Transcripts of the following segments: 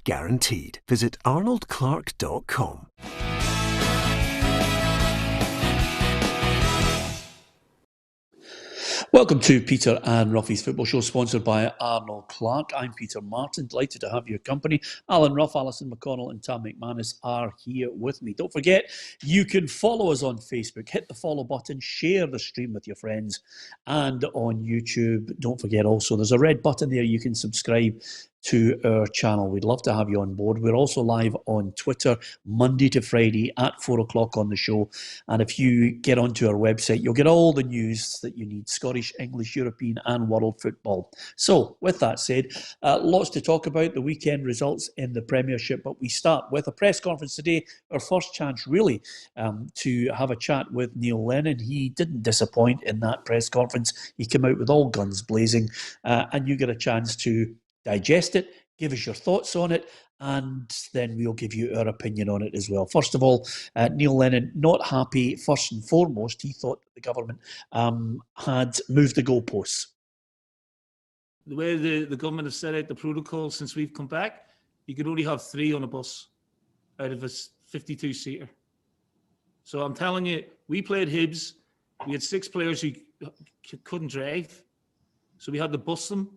Guaranteed. Visit arnoldclark.com. Welcome to Peter and Roughie's Football Show, sponsored by Arnold Clark. I'm Peter Martin, delighted to have your company. Alan Rough, Alison McConnell and Tam McManus are here with me. Don't forget, you can follow us on Facebook. Hit the follow button, share the stream with your friends, and on YouTube. Don't forget also, there's a red button there. You can subscribe to our channel. We'd love to have you on board. We're also live on Twitter Monday to Friday at 4 o'clock on the show. And if you get onto our website, you'll get all the news that you need: Scottish, English, European and world football. So with that said, lots to talk about, the weekend results in the Premiership, but we start with a press conference today. Our first chance really to have a chat with Neil Lennon. He didn't disappoint in that press conference. He came out with all guns blazing, and you get a chance to digest it, give us your thoughts on it, and then we'll give you our opinion on it as well. First of all, Neil Lennon, not happy. First and foremost, he thought the government had moved the goalposts. The way the government has set out the protocol since we've come back, you could only have 3 on a bus out of a 52-seater. So I'm telling you, we played Hibs. We had 6 players who couldn't drive. So we had to bus them.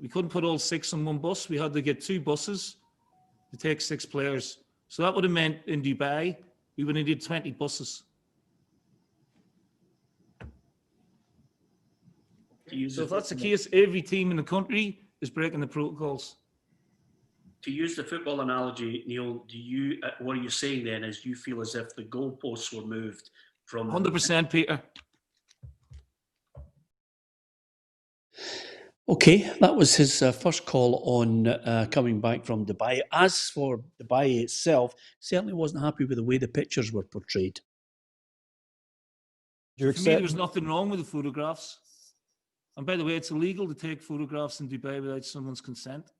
We couldn't put all 6 on one bus. We had to get 2 buses to take 6 players. So that would have meant in Dubai, we would have needed 20 buses. So if that's the case, every team in the country is breaking the protocols. To use the football analogy, Neil, what are you saying then is you feel as if the goalposts were moved from... 100%, Peter. Okay, that was his first call on coming back from Dubai. As for Dubai itself, certainly wasn't happy with the way the pictures were portrayed. For me, there was nothing wrong with the photographs. And by the way, it's illegal to take photographs in Dubai without someone's consent.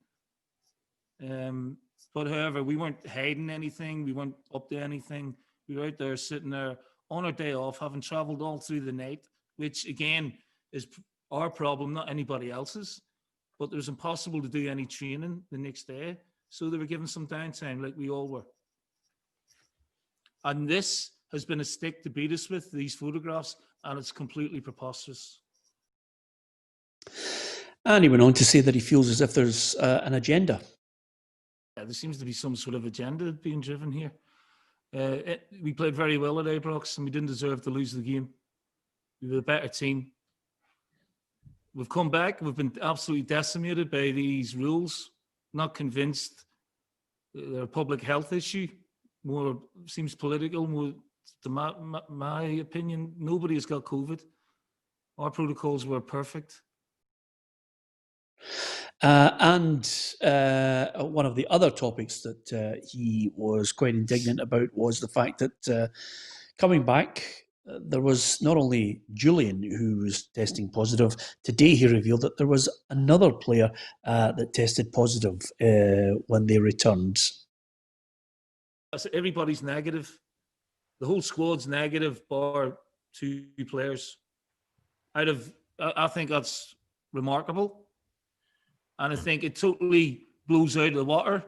But however, we weren't hiding anything. We weren't up to anything. We were out there sitting there on our day off, having travelled all through the night, which again is our problem, not anybody else's. But it was impossible to do any training the next day. So they were given some downtime like we all were. And this has been a stick to beat us with, these photographs, and it's completely preposterous. And he went on to say that he feels as if there's an agenda. Yeah, there seems to be some sort of agenda being driven here. We played very well at Ibrox and we didn't deserve to lose the game. We were a better team. We've come back. We've been absolutely decimated by these rules. Not convinced they're a public health issue. More seems political. More, to my opinion, nobody has got COVID. Our protocols were perfect. And one of the other topics that he was quite indignant about was the fact that coming back, there was not only Julian who was testing positive. Today he revealed that there was another player that tested positive when they returned. So everybody's negative. The whole squad's negative, bar 2 players. I think that's remarkable. And I think it totally blows out of the water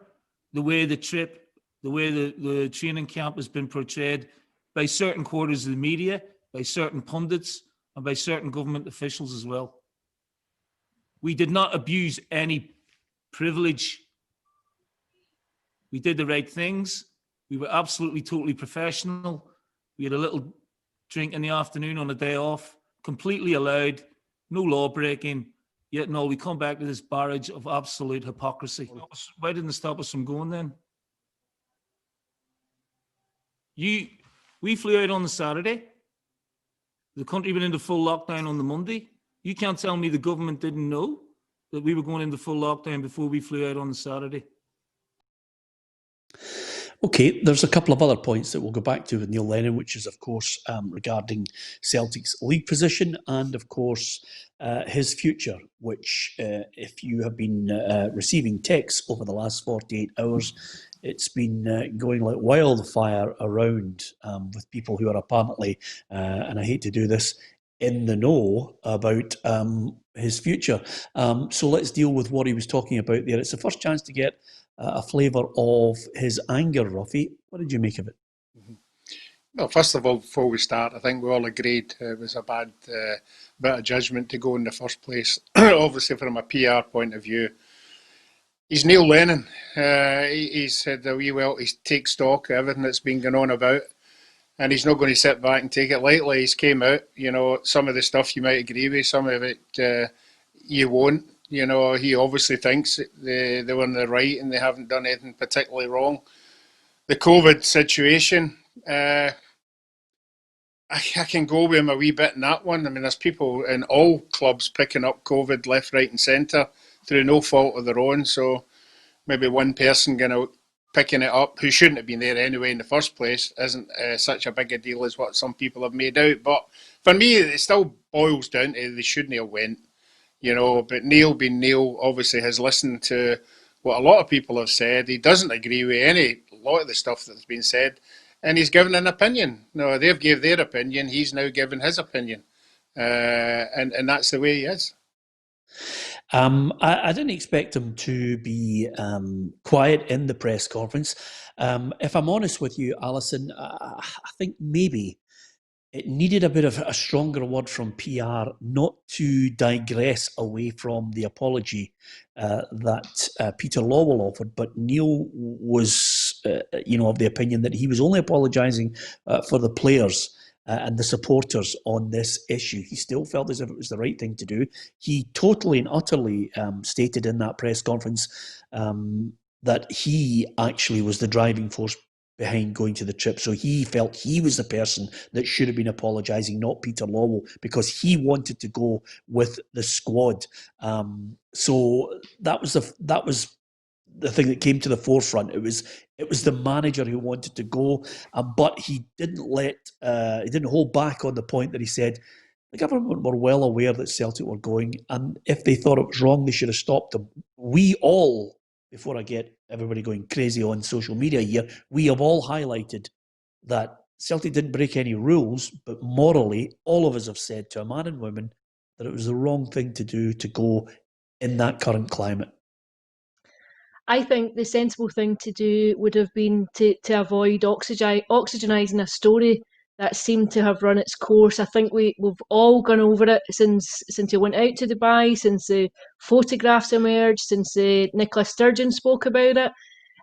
the way the trip, the way the training camp has been portrayed by certain quarters of the media, by certain pundits, and by certain government officials as well. We did not abuse any privilege. We did the right things. We were absolutely, totally professional. We had a little drink in the afternoon on a day off, completely allowed, no law breaking. Yet no, we come back to this barrage of absolute hypocrisy. Why didn't it stop us from going then? We flew out on the Saturday. The country went into full lockdown on the Monday. You can't tell me the government didn't know that we were going into full lockdown before we flew out on the Saturday. Okay, there's a couple of other points that we'll go back to with Neil Lennon, which is, of course, regarding Celtic's league position and, of course, his future, which, if you have been receiving texts over the last 48 hours, it's been going like wildfire around with people who are apparently, and I hate to do this, in the know about his future. So let's deal with what he was talking about there. It's the first chance to get a flavour of his anger, Roughie. What did you make of it? Well, first of all, before we start, I think we all agreed it was a bad bit of judgment to go in the first place. Obviously, from a PR point of view, he's Neil Lennon. He's said a wee well, he takes stock of everything that's been going on about, and he's not going to sit back and take it lightly. He's came out, some of the stuff you might agree with, some of it you won't. He obviously thinks they were in the right and they haven't done anything particularly wrong. The COVID situation, I can go with him a wee bit in that one. I mean, there's people in all clubs picking up COVID left, right and centre through no fault of their own. So maybe one person picking it up who shouldn't have been there anyway in the first place isn't such a big a deal as what some people have made out. But for me, it still boils down to they shouldn't have went. But Neil being Neil obviously has listened to what a lot of people have said. He doesn't agree with a lot of the stuff that's been said. And he's given an opinion. No, they've gave their opinion. He's now given his opinion. And that's the way he is. I didn't expect him to be quiet in the press conference. If I'm honest with you, Alison, I think maybe it needed a bit of a stronger word from PR not to digress away from the apology that Peter Lawwell offered. But Neil was, of the opinion that he was only apologising for the players and the supporters on this issue. He still felt as if it was the right thing to do. He totally and utterly stated in that press conference that he actually was the driving force behind going to the trip. So he felt he was the person that should have been apologising, not Peter Lawwell, because he wanted to go with the squad. So that was the thing that came to the forefront. It was the manager who wanted to go, but he didn't hold back on the point that he said the government were well aware that Celtic were going, and if they thought it was wrong, they should have stopped them. We all, before I get everybody going crazy on social media here, we have all highlighted that Celtic didn't break any rules, but morally, all of us have said to a man and woman that it was the wrong thing to do to go in that current climate. I think the sensible thing to do would have been to avoid oxygenising a story that seemed to have run its course. I think we've all gone over it since he went out to Dubai, since the photographs emerged, since Nicola Sturgeon spoke about it.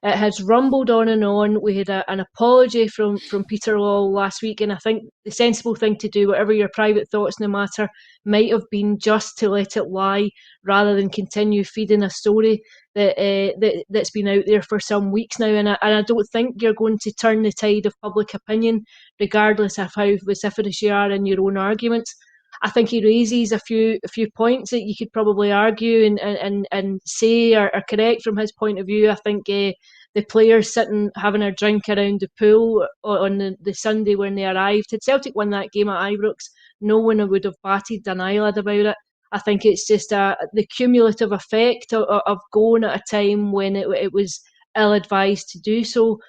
It has rumbled on and on. We had an apology from Peter Lawwell last week, and I think the sensible thing to do, whatever your private thoughts on the matter, might have been just to let it lie rather than continue feeding a story that's been out there for some weeks now. And I don't think you're going to turn the tide of public opinion, regardless of how vociferous you are in your own arguments. I think he raises a few points that you could probably argue and say are correct from his point of view. I think the players sitting having a drink around the pool on the Sunday when they arrived, had Celtic won that game at Ibrox, no one would have batted an eyelid about it. I think it's just the cumulative effect of going at a time when it was ill-advised to do so.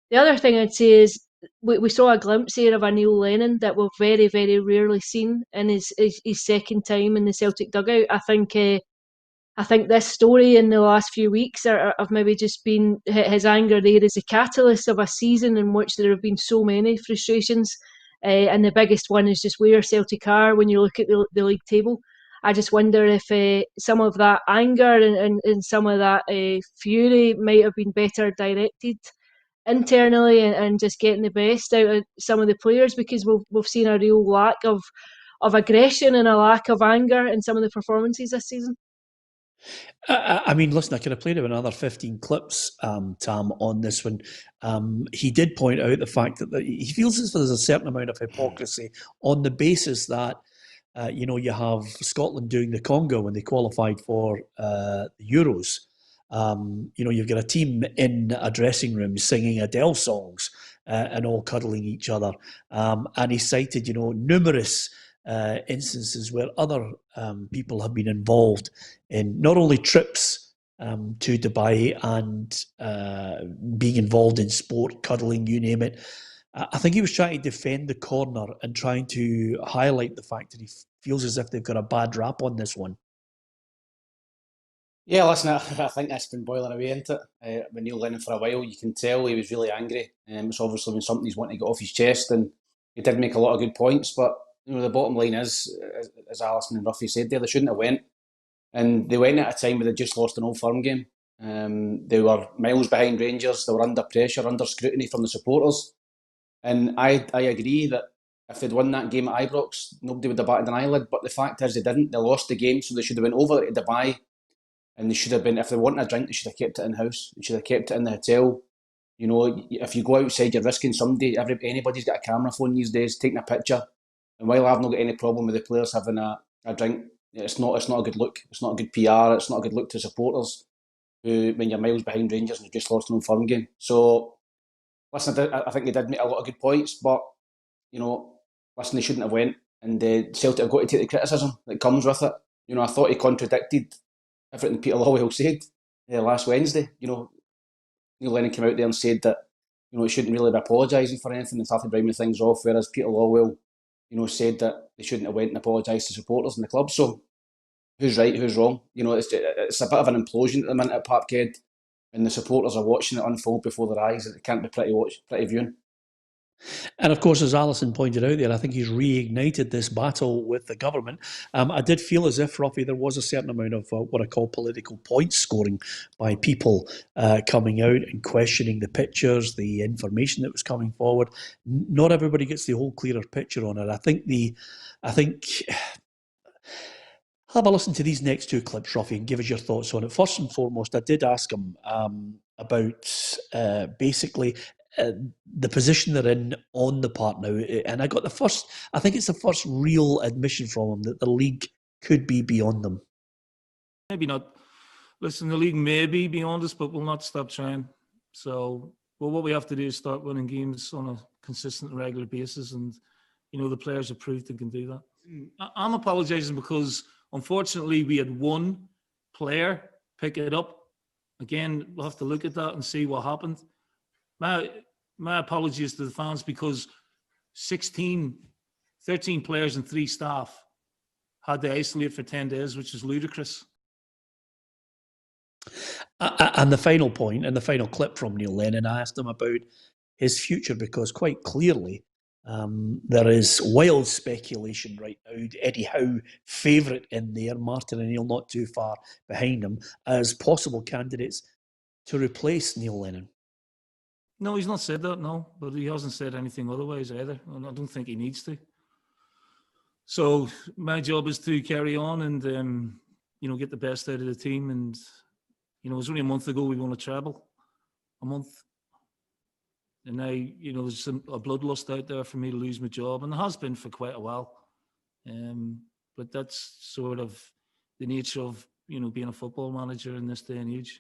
The other thing I'd say is we saw a glimpse here of a Neil Lennon that we've very, very rarely seen in his second time in the Celtic dugout. I think this story in the last few weeks have maybe just been his anger there is a catalyst of a season in which there have been so many frustrations. And the biggest one is just where Celtic are when you look at the league table. I just wonder if some of that anger and some of that fury might have been better directed internally and just getting the best out of some of the players, because we've seen a real lack of aggression and a lack of anger in some of the performances this season. I mean, listen, I could have played him another 15 clips, Tam, on this one. He did point out the fact that he feels as if there's a certain amount of hypocrisy on the basis that, you have Scotland doing the Congo when they qualified for the Euros. You've got a team in a dressing room singing Adele songs and all cuddling each other. And he cited, numerous instances where other people have been involved in not only trips to Dubai and being involved in sport, cuddling, you name it. I think he was trying to defend the corner and trying to highlight the fact that he feels as if they've got a bad rap on this one. Yeah, listen, I think that's been boiling away into it. With Neil Lennon for a while, you can tell he was really angry. It's obviously been something he's wanting to get off his chest, and he did make a lot of good points. But the bottom line is, as Alison and Roughie said there, they shouldn't have went, and they went at a time where they just lost an Old Firm game. They were miles behind Rangers. They were under pressure, under scrutiny from the supporters, and I agree that if they'd won that game at Ibrox, nobody would have batted an eyelid. But the fact is, they didn't. They lost the game, so they should have been over to Dubai. And they should have been, if they wanted a drink, they should have kept it in-house. They should have kept it in the hotel. If you go outside, you're risking somebody. Anybody's got a camera phone these days, taking a picture. And while I've not got any problem with the players having a drink, it's not a good look. It's not a good PR. It's not a good look to supporters when you're miles behind Rangers and you've just lost an Old Firm game. So, listen, I think they did make a lot of good points, but, listen, they shouldn't have went. And Celtic have got to take the criticism that comes with it. I thought he contradicted everything Peter Lawwell said last Wednesday. Neil Lennon came out there and said that it shouldn't really be apologising for anything and started rhyming things off, whereas Peter Lawwell said that they shouldn't have went and apologised to supporters in the club. So who's right, who's wrong? It's a bit of an implosion at the minute at Parkhead, and the supporters are watching it unfold before their eyes. It can't be pretty viewing. And of course, as Alison pointed out there, I think he's reignited this battle with the government. I did feel as if, Roughie, there was a certain amount of what I call political point scoring by people coming out and questioning the pictures, the information that was coming forward. Not everybody gets the whole clearer picture on it. I think have a listen to these next two clips, Roughie, and give us your thoughts on it. First and foremost, I did ask him about basically the position they're in on the park now, and I got I think it's the first real admission from him that the league could be beyond them. Maybe not. Listen, the league may be beyond us, but we'll not stop trying. So, what we have to do is start winning games on a consistent, regular basis, and the players have proved they can do that. I'm apologising because unfortunately we had one player pick it up. Again, we'll have to look at that and see what happened. My apologies to the fans because 13 players and 3 staff had to isolate for 10 days, which is ludicrous. And the final point, and the final clip from Neil Lennon, I asked him about his future because quite clearly there is wild speculation right now. Eddie Howe, favourite in there, Martin O'Neill not too far behind him, as possible candidates to replace Neil Lennon. No, he's not said that, no. But he hasn't said anything otherwise either. And I don't think he needs to. So my job is to carry on and, get the best out of the team. And, it was only a month ago we won a treble. A month. And now, there's a bloodlust out there for me to lose my job. And there has been for quite a while. But that's sort of the nature of, being a football manager in this day and age.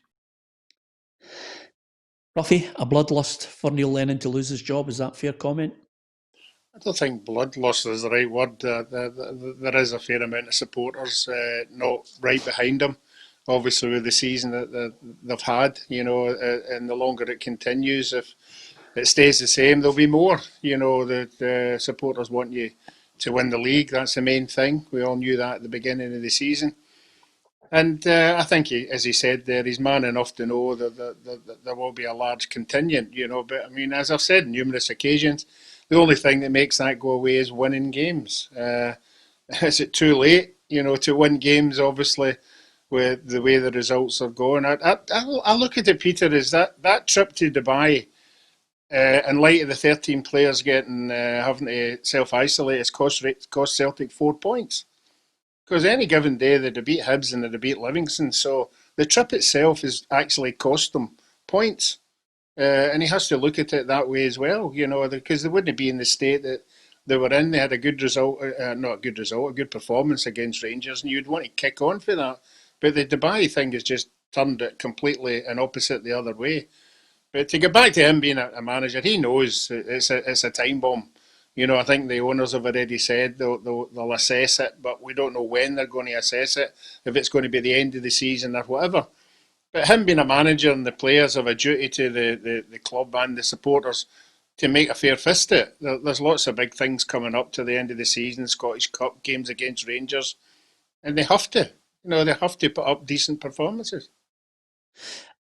Roughie, a bloodlust for Neil Lennon to lose his job. Is that a fair comment? I don't think bloodlust is the right word. There is a fair amount of supporters not right behind him. Obviously, with the season that they've had, and the longer it continues, if it stays the same, there'll be more. The supporters want you to win the league. That's the main thing. We all knew that at the beginning of the season. And I think, as he said there, he's man enough to know that there will be a large contingent, But, I mean, as I've said on numerous occasions, the only thing that makes that go away is winning games. Is it too late, to win games, obviously, with the way the results are going? I look at it, Peter, as that trip to Dubai, in light of the 13 players having to self-isolate, has cost Celtic 4 points. Because any given day they'd beat Hibs and they'd beat Livingston. So the trip itself has actually cost them points. And he has to look at it that way as well, because they wouldn't be in the state that they were in. They had a good result, a good performance against Rangers, and you'd want to kick on for that. But the Dubai thing has just turned it completely and opposite the other way. But to get back to him being a manager, he knows it's a time bomb. I think the owners have already said they'll assess it, but we don't know when they're going to assess it, if it's going to be the end of the season or whatever. But him being a manager and the players have a duty to the club and the supporters to make a fair fist at it. There's lots of big things coming up to the end of the season, Scottish Cup games against Rangers, and they have to. They have to put up decent performances.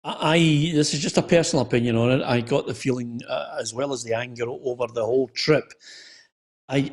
This is just a personal opinion on it. I got the feeling, as well as the anger over the whole trip, I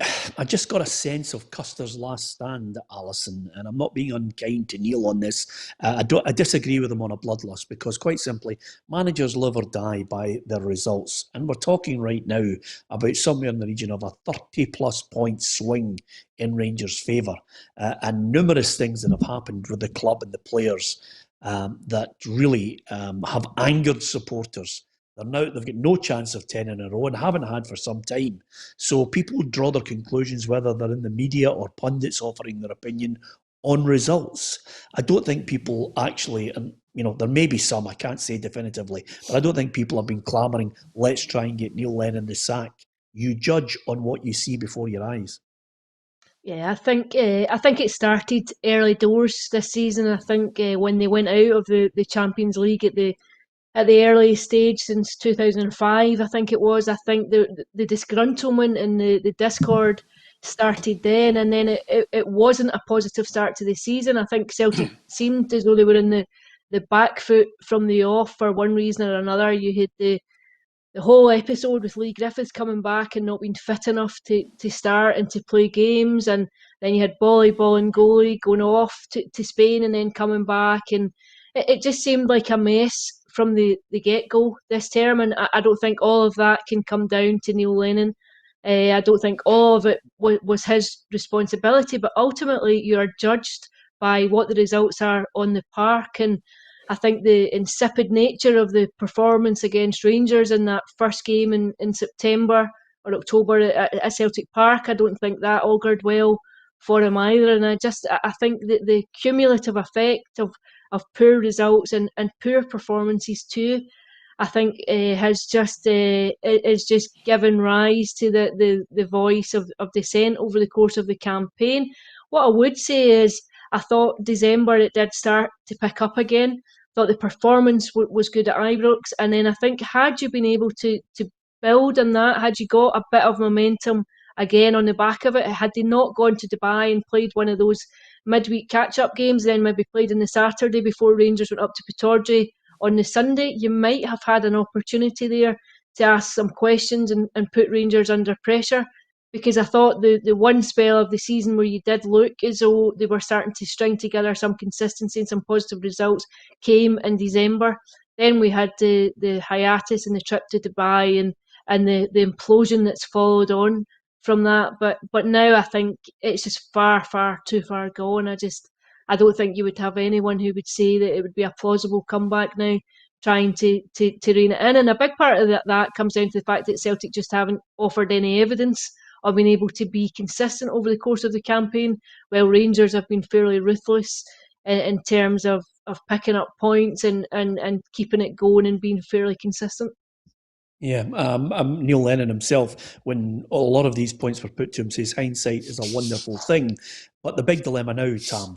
just got a sense of Custer's last stand, Alison, and I'm not being unkind to Neil on this. I disagree with him on a bloodlust because, quite simply, managers live or die by their results. And we're talking right now about somewhere in the region of a 30-plus point swing in Rangers' favour, and numerous things that have happened with the club and the players that really have angered supporters. They've got no chance of 10 in a row and haven't had for some time. So people draw their conclusions whether they're in the media or pundits offering their opinion on results. I don't think people actually, and there may be some, I can't say definitively, but I don't think people have been clamouring, let's try and get Neil Lennon the sack. You judge on what you see before your eyes. Yeah, I think it started early doors this season. I think when they went out of the Champions League at the early stage since 2005, I think it was. I think the disgruntlement and the discord started then, and then it wasn't a positive start to the season. I think Celtic seemed as though they were in the back foot from the off for one reason or another. You had the whole episode with Lee Griffiths coming back and not being fit enough to start and to play games, and then you had Ball and goalie going off to Spain and then coming back, and it just seemed like a mess from the get-go this term, and I don't think all of that can come down to Neil Lennon. I don't think all of it was his responsibility, but ultimately you are judged by what the results are on the park, and I think the insipid nature of the performance against Rangers in that first game in September or October at Celtic Park, I don't think that augured well for him either. And I think that the cumulative effect of poor results and poor performances too, I think has just is just given rise to the voice of dissent over the course of the campaign. What I would say is I thought December it did start to pick up again. Thought the performance was good at Ibrox, and then I think had you been able to build on that, had you got a bit of momentum again on the back of it, had they not gone to Dubai and played one of those midweek catch-up games, then maybe played on the Saturday before Rangers went up to Pittodrie on the Sunday, you might have had an opportunity there to ask some questions and put Rangers under pressure. Because I thought the one spell of the season where you did look as though they were starting to string together some consistency and some positive results came in December. Then we had the hiatus and the trip to Dubai and the implosion that's followed on from that. But now I think it's just far, far too far gone. I don't think you would have anyone who would say that it would be a plausible comeback now, trying to rein it in. And a big part of that comes down to the fact that Celtic just haven't offered any evidence of being able to be consistent over the course of the campaign, while Rangers have been fairly ruthless in terms of picking up points and keeping it going and being fairly consistent. Yeah, Neil Lennon himself, when a lot of these points were put to him, says hindsight is a wonderful thing. But the big dilemma now, Tam,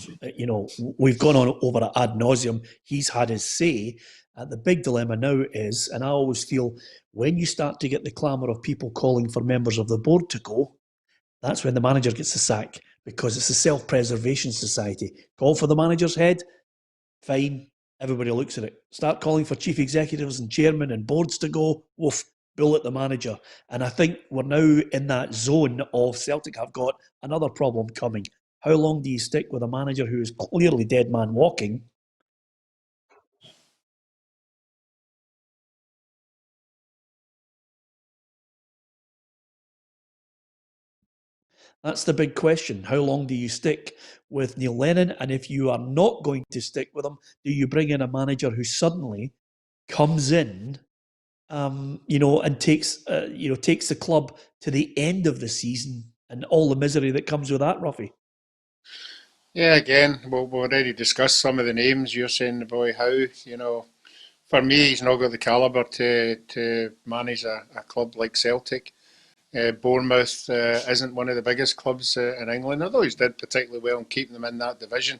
we've gone on over it ad nauseum. He's had his say. The big dilemma now is, and I always feel when you start to get the clamour of people calling for members of the board to go, that's when the manager gets the sack, because it's a self-preservation society. Call for the manager's head, fine. Everybody looks at it. Start calling for chief executives and chairmen and boards to go, woof, bull at the manager. And I think we're now in that zone of Celtic have got another problem coming. How long do you stick with a manager who is clearly dead man walking? That's the big question. How long do you stick with Neil Lennon? And if you are not going to stick with him, do you bring in a manager who suddenly comes in, and takes the club to the end of the season and all the misery that comes with that, Roughie? Yeah, again, we've already discussed some of the names. You're saying the boy Howe, for me, he's not got the calibre to manage a club like Celtic. Bournemouth isn't one of the biggest clubs in England, although he's did particularly well in keeping them in that division.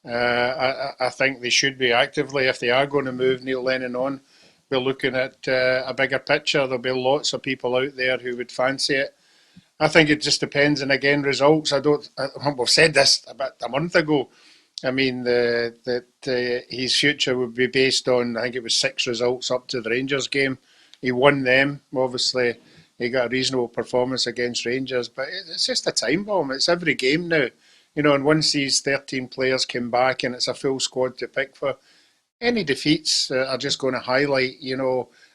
I think they should be actively, if they are going to move Neil Lennon on, be looking at a bigger picture. There'll be lots of people out there who would fancy it. I think it just depends, and again, results. We've said this about a month ago. I mean, his future would be based on, I think it was 6 results up to the Rangers game. He won them. Obviously, he got a reasonable performance against Rangers, but it's just a time bomb. It's every game now. And once these 13 players came back and it's a full squad to pick for, any defeats are just going to highlight,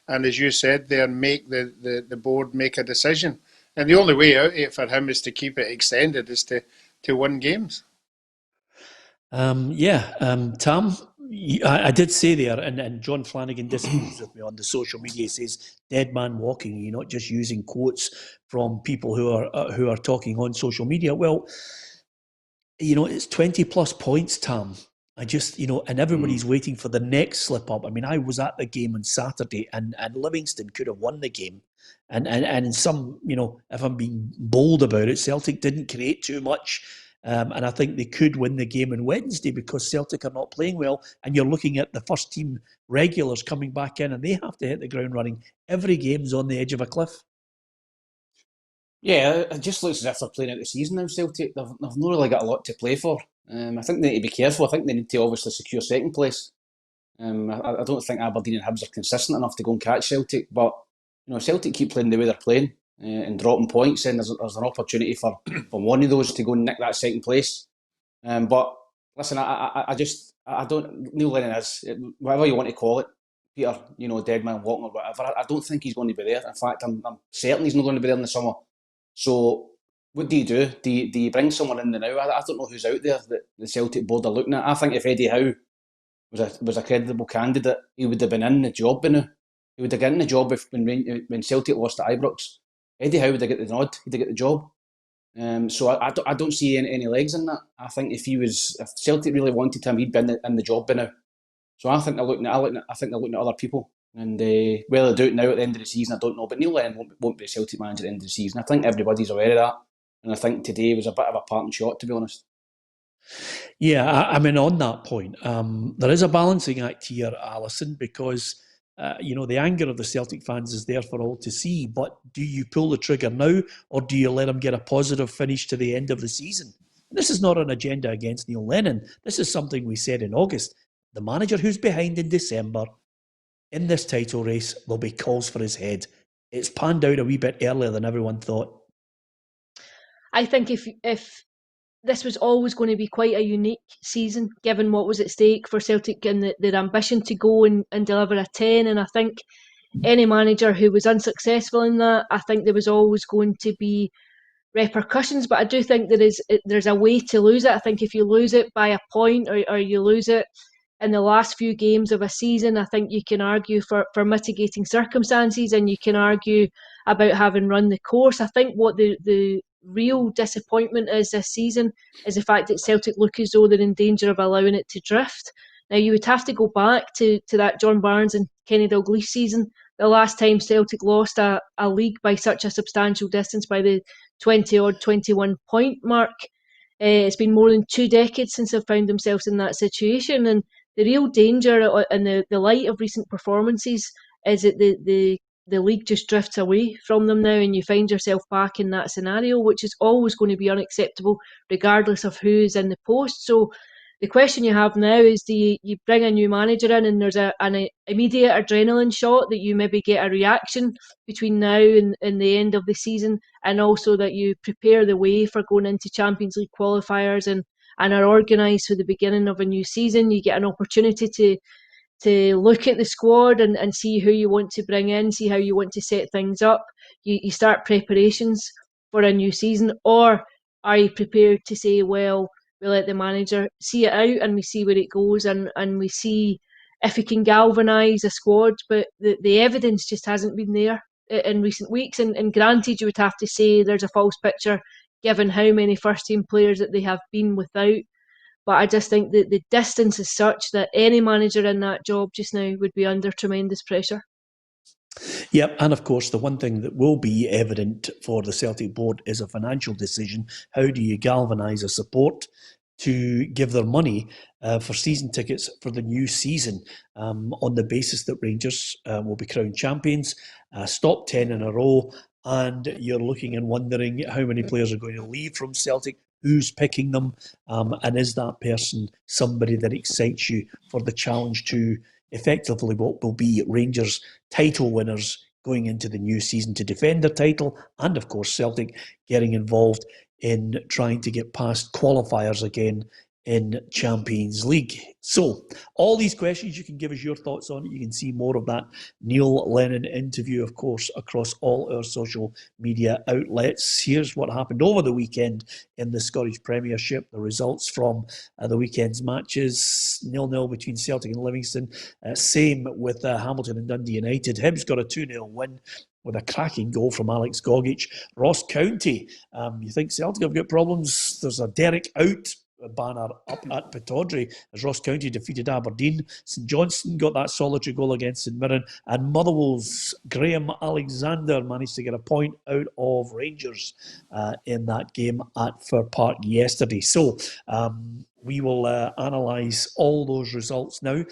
and as you said there, make the board make a decision. And the only way out of it for him is to keep it extended, is to win games. Tam, I did say there, and John Flanagan disagrees with me on the social media. He says "dead man walking." You're not just using quotes from people who are talking on social media. Well, it's 20 plus points, Tam. And everybody's waiting for the next slip up. I mean, I was at the game on Saturday, and Livingston could have won the game. And in some, if I'm being bold about it, Celtic didn't create too much. And I think they could win the game on Wednesday because Celtic are not playing well. And you're looking at the first team regulars coming back in, and they have to hit the ground running. Every game's on the edge of a cliff. Yeah, it just looks as if they're playing out the season now, Celtic. They've not really got a lot to play for. I think they need to be careful. I think they need to obviously secure second place. I don't think Aberdeen and Hibs are consistent enough to go and catch Celtic. But Celtic keep playing the way they're playing and dropping points, and there's an opportunity for one of those to go and nick that second place. But listen, I don't. Neil Lennon is, whatever you want to call it, Peter, dead man walking or whatever. I don't think he's going to be there. In fact, I'm certain he's not going to be there in the summer. So what do? Do you bring someone in now? I don't know who's out there that the Celtic board are looking at. I think if Eddie Howe was a credible candidate, he would have been in the job by now. He would have gotten the job when Celtic lost to Ibrox. Eddie Howe would have got the nod. He'd have got the job. So I don't see any legs in that. I think if Celtic really wanted him, he'd been in the job by now. So I think they're looking at other people. And whether they do it now at the end of the season, I don't know. But Neil Lennon won't be a Celtic manager at the end of the season. I think everybody's aware of that. And I think today was a bit of a parting shot, to be honest. Yeah, I mean, on that point, there is a balancing act here, Alison, because, the anger of the Celtic fans is there for all to see. But do you pull the trigger now, or do you let them get a positive finish to the end of the season? This is not an agenda against Neil Lennon. This is something we said in August. The manager who's behind in December in this title race, there'll be calls for his head. It's panned out a wee bit earlier than everyone thought. I think if this was always going to be quite a unique season, given what was at stake for Celtic and their ambition to go and deliver a 10, and I think any manager who was unsuccessful in that, I think there was always going to be repercussions. But I do think there's a way to lose it. I think if you lose it by a point or you lose it in the last few games of a season, I think you can argue for mitigating circumstances, and you can argue about having run the course. I think what the real disappointment is this season is the fact that Celtic look as though they're in danger of allowing it to drift. Now, you would have to go back to that John Barnes and Kenny Dalglish season, the last time Celtic lost a league by such a substantial distance, by the 20-odd, 21-point mark. It's been more than 2 decades since they've found themselves in that situation, and the real danger in the light of recent performances is that the league just drifts away from them now, and you find yourself back in that scenario, which is always going to be unacceptable regardless of who's in the post. So the question you have now is, do you bring a new manager in and there's an immediate adrenaline shot that you maybe get a reaction between now and the end of the season, and also that you prepare the way for going into Champions League qualifiers and are organised for the beginning of a new season? You get an opportunity to look at the squad and see who you want to bring in, see how you want to set things up. You start preparations for a new season, or are you prepared to say, well, we let the manager see it out and we see where it goes, and we see if he can galvanise a squad? But the evidence just hasn't been there in recent weeks. And granted, you would have to say there's a false picture given how many first-team players that they have been without. But I just think that the distance is such that any manager in that job just now would be under tremendous pressure. Yep, and of course, the one thing that will be evident for the Celtic board is a financial decision. How do you galvanise a support to give their money for season tickets for the new season, on the basis that Rangers will be crowned champions, stop 10 in a row, and you're looking and wondering how many players are going to leave from Celtic who's picking them, and is that person somebody that excites you for the challenge to effectively what will be Rangers title winners going into the new season to defend their title, and of course Celtic getting involved in trying to get past qualifiers again in Champions League. So, all these questions, you can give us your thoughts on it. You can see more of that Neil Lennon interview, of course, across all our social media outlets. Here's what happened over the weekend in the Scottish Premiership. The results from the weekend's matches: 0-0 between Celtic and Livingston. Same with Hamilton and Dundee United. Hibs got a 2-0 win with a cracking goal from Alex Gogic. Ross County, you think Celtic have got problems? There's a Derek out banner up at Pittodrie as Ross County defeated Aberdeen. St Johnstone got that solitary goal against St Mirren, and Motherwell's Graham Alexander managed to get a point out of Rangers in that game at Fir Park yesterday. So we will analyse all those results now.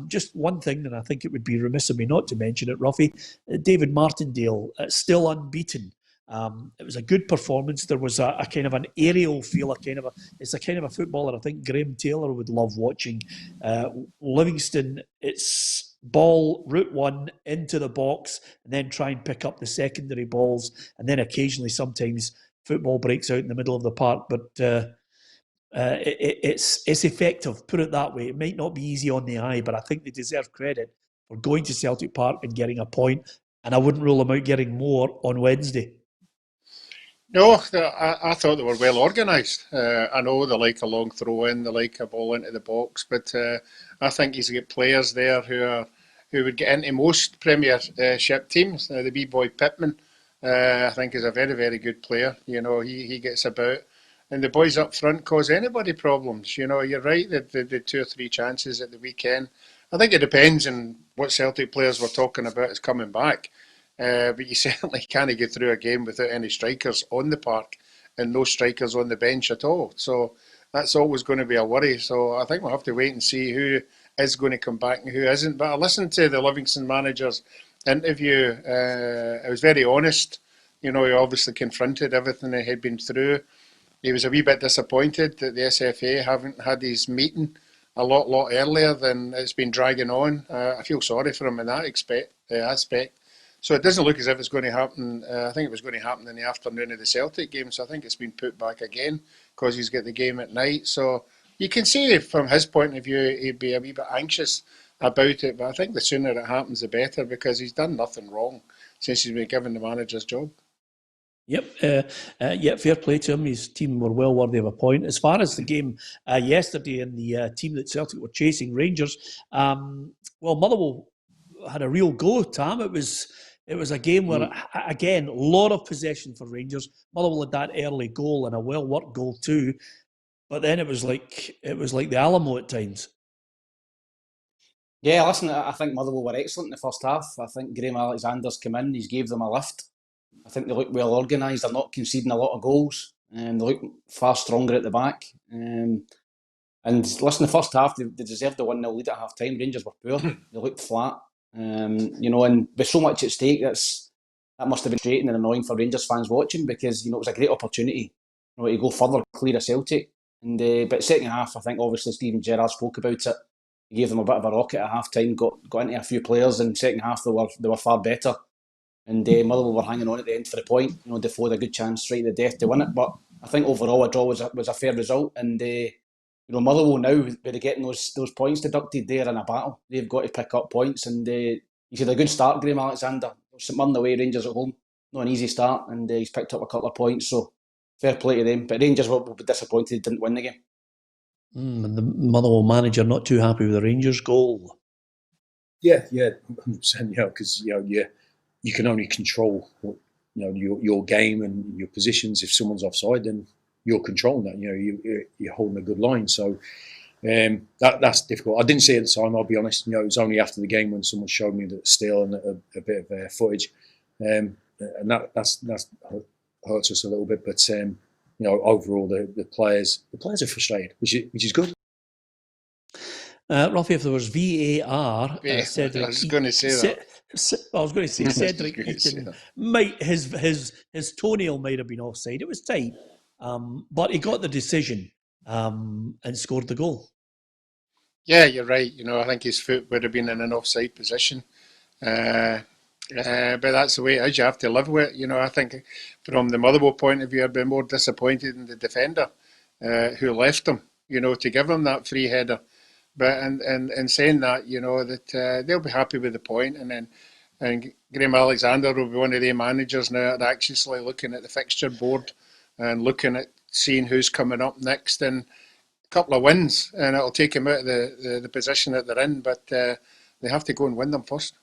Just one thing, and I think it would be remiss of me not to mention it, Roughie, David Martindale, still unbeaten. It was a good performance. There was a kind of an aerial feel, it's a kind of a footballer I think Graham Taylor would love watching. Livingston, it's ball, route one, into the box, and then try and pick up the secondary balls, and then occasionally sometimes football breaks out in the middle of the park, but it's effective, put it that way. It might not be easy on the eye, but I think they deserve credit for going to Celtic Park and getting a point, and I wouldn't rule them out getting more on Wednesday. No, I thought they were well organised. I know they like a long throw in, they like a ball into the box, but I think he's got players there who would get into most Premiership teams. The wee boy Pittman, I think, is a very, very good player. You know, he gets about, and the boys up front cause anybody problems. You know, you're right that the 2 or 3 chances at the weekend. I think it depends on what Celtic players we're talking about is coming back. But you certainly can't get through a game without any strikers on the park and no strikers on the bench at all. So that's always going to be a worry. So I think we'll have to wait and see who is going to come back and who isn't. But I listened to the Livingston manager's interview. It was very honest. You know, he obviously confronted everything he had been through. He was a wee bit disappointed that the SFA haven't had his meeting a lot earlier than it's been dragging on. I feel sorry for him in that aspect. So it doesn't look as if it's going to happen. I think it was going to happen in the afternoon of the Celtic game. So I think it's been put back again because he's got the game at night. So you can see from his point of view, he'd be a wee bit anxious about it. But I think the sooner it happens, the better, because he's done nothing wrong since he's been given the manager's job. Yep, fair play to him. His team were well worthy of a point. As far as the game yesterday and the team that Celtic were chasing, Rangers, well, Motherwell had a real go, Tam. It was a game where, again, a lot of possession for Rangers. Motherwell had that early goal and a well-worked goal too. But then it was like the Alamo at times. Yeah, listen, I think Motherwell were excellent in the first half. I think Graham Alexander's come in, he's gave them a lift. I think they look well organised. They're not conceding a lot of goals. And they look far stronger at the back. And listen, the first half, they deserved the 1-0 lead at half-time. Rangers were poor. They looked flat. You know, and with so much at stake, that must have been frustrating and annoying for Rangers fans watching, because, you know, it was a great opportunity, you know, to go further, clear of Celtic. And but second half, I think obviously Steven Gerrard spoke about it. He gave them a bit of a rocket at half time, got into a few players, and second half they were far better. And Motherwell were hanging on at the end for the point. You know, Defoe had a good chance right at the death to win it. But I think overall a draw was a fair result. And you know, Motherwell now, with getting those points deducted, they're in a battle. They've got to pick up points, and he's had a good start, Graham Alexander. St Mirren away, Rangers at home, not an easy start, and he's picked up a couple of points, so fair play to them. But Rangers will be disappointed they didn't win the game. And the Motherwell manager not too happy with the Rangers goal. Yeah, 100%. You know, because you can only control your game and your positions. If someone's offside, then you're controlling that. You know, you're holding a good line. So that's difficult. I didn't see it at the time, I'll be honest. You know, it was only after the game when someone showed me the still and a bit of footage, and that's hurts us a little bit. But you know, overall the players are frustrated, which is good. Roughie, if there was VAR, Cedric, I was going to say that. I was going to say Cedric Eaton his toenail might have been offside. It was tight. But he got the decision and scored the goal. Yeah, you're right. I think his foot would have been in an offside position. But that's the way it is. You have to live with it. I think from the Motherwell point of view, I'd be more disappointed in the defender who left him, to give him that free header. But in saying that, that they'll be happy with the point. And Graham Alexander will be one of the managers now that actually looking at the fixture board and looking at seeing who's coming up next. And a couple of wins, and it'll take him out of the position that they're in. But they have to go and win them first.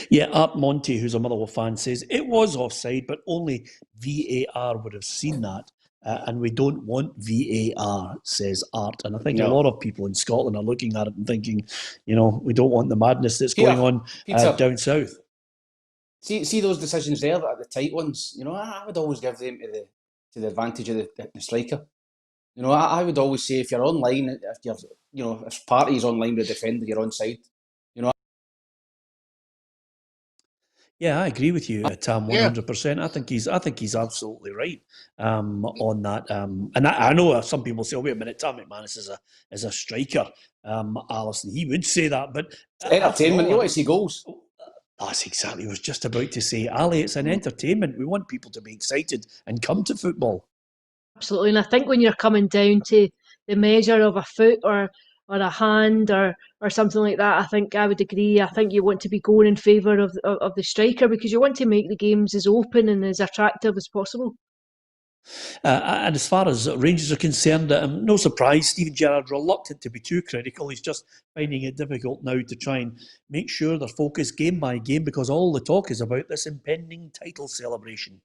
Yeah, Art Monty, who's a Motherwell fan, says it was offside, but only VAR would have seen that. And we don't want VAR, says Art. And I think a lot of people in Scotland are looking at it and thinking, we don't want the madness that's going on down south. See those decisions there, the tight ones. I would always give them to the advantage of the striker. I would always say if you're online, if party's online with the defender, you're onside. Yeah, I agree with you, Tam, 100%. I think he's absolutely right on that. And I know some people say, "Oh, wait a minute, Tam McManus is a striker." Alison, he would say that, but entertainment. You want to see goals. That's exactly what I was just about to say, Ali. It's an entertainment. We want people to be excited and come to football. Absolutely, and I think when you're coming down to the measure of a foot or a hand or something like that, I think I would agree. I think you want to be going in favour of the striker because you want to make the games as open and as attractive as possible. And as far as Rangers are concerned, no surprise, Steven Gerrard reluctant to be too critical. He's just finding it difficult now to try and make sure they're focused game by game because all the talk is about this impending title celebration.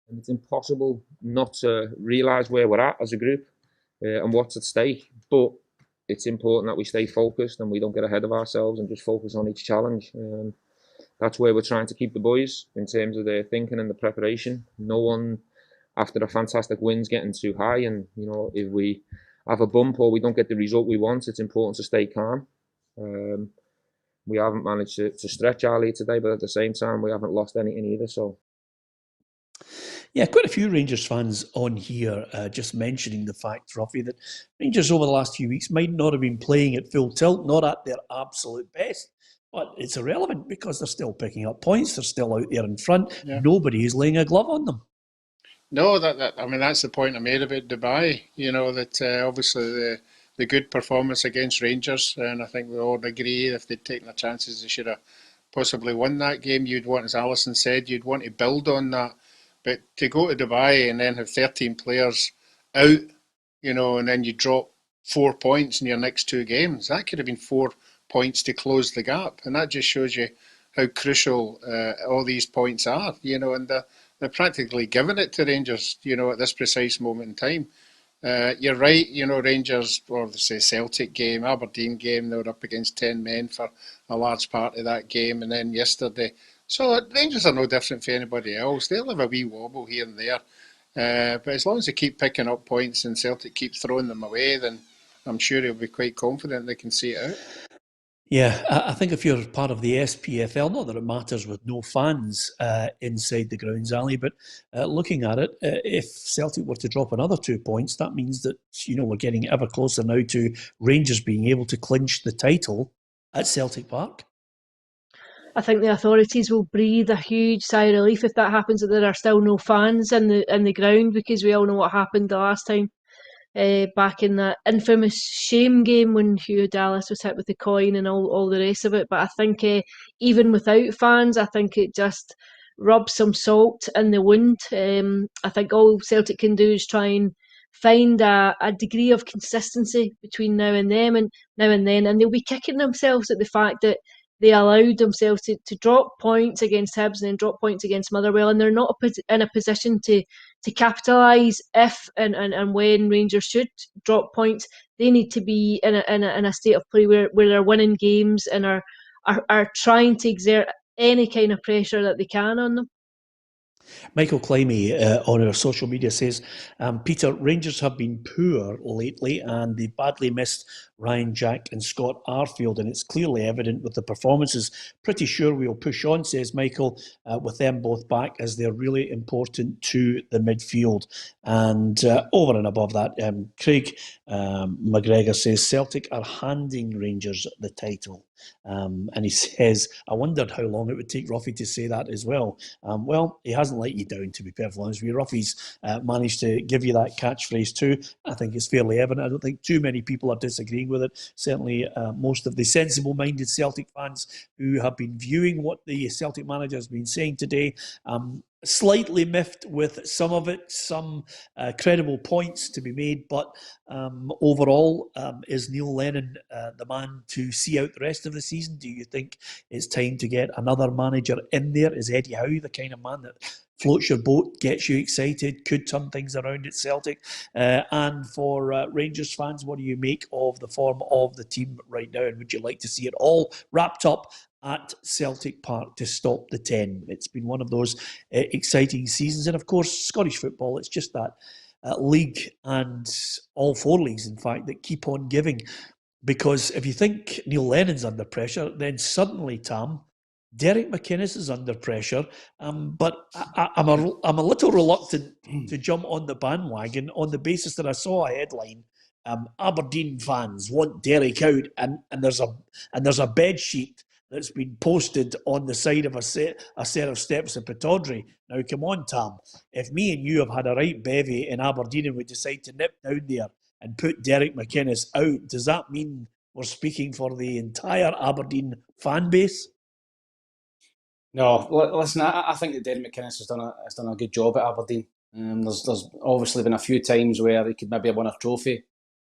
And it's impossible not to realise where we're at as a group and what's at stake. But it's important that we stay focused and we don't get ahead of ourselves and just focus on each challenge. That's where we're trying to keep the boys in terms of their thinking and the preparation. No one, after a fantastic win's getting too high. And, if we have a bump or we don't get the result we want, it's important to stay calm. We haven't managed to stretch earlier today, but at the same time, we haven't lost anything either. So. Yeah, quite a few Rangers fans on here just mentioning the fact, Roughie, that Rangers over the last few weeks might not have been playing at full tilt, not at their absolute best, but it's irrelevant because they're still picking up points, they're still out there in front, nobody is laying a glove on them. No, that's the point I made about Dubai, that obviously the good performance against Rangers, and I think we all agree if they'd taken their chances, they should have possibly won that game. You'd want, as Alison said, you'd want to build on that. But to go to Dubai and then have 13 players out, and then you drop 4 points in your next 2 games, that could have been 4 points to close the gap. And that just shows you how crucial all these points are, and they're practically giving it to Rangers, at this precise moment in time. You're right, Rangers, or say Celtic game, Aberdeen game, they were up against 10 men for a large part of that game. And then yesterday, so Rangers are no different for anybody else. They'll have a wee wobble here and there. But as long as they keep picking up points and Celtic keep throwing them away, then I'm sure he'll be quite confident they can see it out. Yeah, I think if you're part of the SPFL, not that it matters with no fans inside the grounds, Ali, but looking at it, if Celtic were to drop another 2 points, that means that, we're getting ever closer now to Rangers being able to clinch the title at Celtic Park. I think the authorities will breathe a huge sigh of relief if that happens, that there are still no fans in the ground, because we all know what happened the last time back in that infamous shame game when Hugh Dallas was hit with the coin and all the rest of it. But I think even without fans, I think it just rubs some salt in the wound. I think all Celtic can do is try and find a degree of consistency between now and then, and they'll be kicking themselves at the fact that they allowed themselves to drop points against Hibs and then drop points against Motherwell, and they're not in a position to capitalise if and when Rangers should drop points. They need to be in a state of play where they're winning games and are trying to exert any kind of pressure that they can on them. Michael Climey on our social media says, Peter, Rangers have been poor lately and they badly missed Ryan Jack and Scott Arfield, and it's clearly evident with the performances. Pretty sure we'll push on, says Michael, with them both back, as they're really important to the midfield. And over and above that, Craig McGregor says Celtic are handing Rangers the title. And he says, I wondered how long it would take Roughie to say that as well. Well, he hasn't let you down, to be perfectly honest with you. Roughie's managed to give you that catchphrase too. I think it's fairly evident. I don't think too many people are disagreeing with it. Certainly most of the sensible-minded Celtic fans who have been viewing what the Celtic manager has been saying today, slightly miffed with some of it, some credible points to be made, but overall, is Neil Lennon the man to see out the rest of the season? Do you think it's time to get another manager in there? Is Eddie Howe the kind of man that floats your boat, gets you excited, could turn things around at Celtic? And for Rangers fans, what do you make of the form of the team right now? And would you like to see it all wrapped up at Celtic Park to stop the 10? It's been one of those exciting seasons. And of course, Scottish football, it's just that league, and all four leagues, in fact, that keep on giving. Because if you think Neil Lennon's under pressure, then suddenly, Tam, Derek McInnes is under pressure. But I'm a little reluctant to jump on the bandwagon on the basis that I saw a headline, Aberdeen fans want Derek out, and there's a bed sheet that's been posted on the side of a set of steps at Pittodrie. Now, come on, Tam. If me and you have had a right bevy in Aberdeen and we decide to nip down there and put Derek McInnes out, does that mean we're speaking for the entire Aberdeen fan base? No, listen, I think that Derek McInnes has done a good job at Aberdeen. There's obviously been a few times where he could maybe have won a trophy,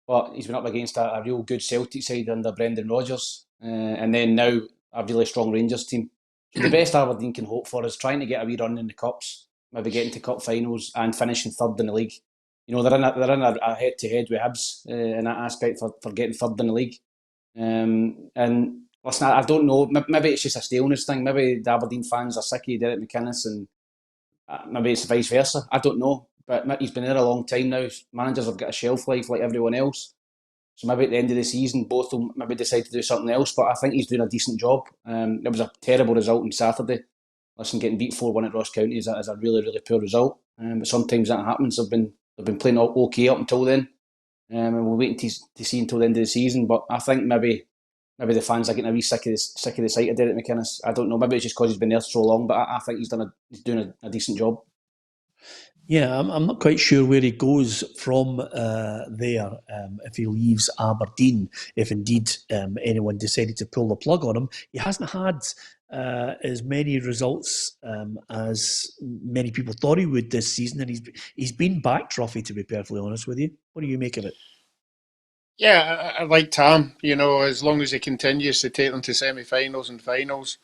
but he's been up against a real good Celtic side under Brendan Rodgers, and then now a really strong Rangers team. So the best Aberdeen can hope for is trying to get a wee run in the cups, maybe getting to cup finals and finishing third in the league. You know, they're in a head-to-head with Hibs in that aspect for getting third in the league. And listen, I don't know, maybe it's just a staleness thing. Maybe the Aberdeen fans are sick of Derek McInnes, and maybe it's vice versa. I don't know. But he's been there a long time now. Managers have got a shelf life like everyone else. So maybe at the end of the season, both will maybe decide to do something else. But I think he's doing a decent job. It was a terrible result on Saturday. Listen, getting beat 4-1 at Ross County is a really, really poor result. But sometimes that happens. They've been playing okay up until then. And we're waiting to see until the end of the season. But I think maybe the fans are getting a wee sick of the sight of Derek McInnes. I don't know. Maybe it's just because he's been there so long. But I think he's doing a decent job. Yeah, I'm not quite sure where he goes from there if he leaves Aberdeen, if indeed anyone decided to pull the plug on him. He hasn't had as many results as many people thought he would this season, and he's been backed, Roughie, to be perfectly honest with you. What do you make of it? Yeah, I like Tam. You know, as long as he continues to take them to semi-finals and finals,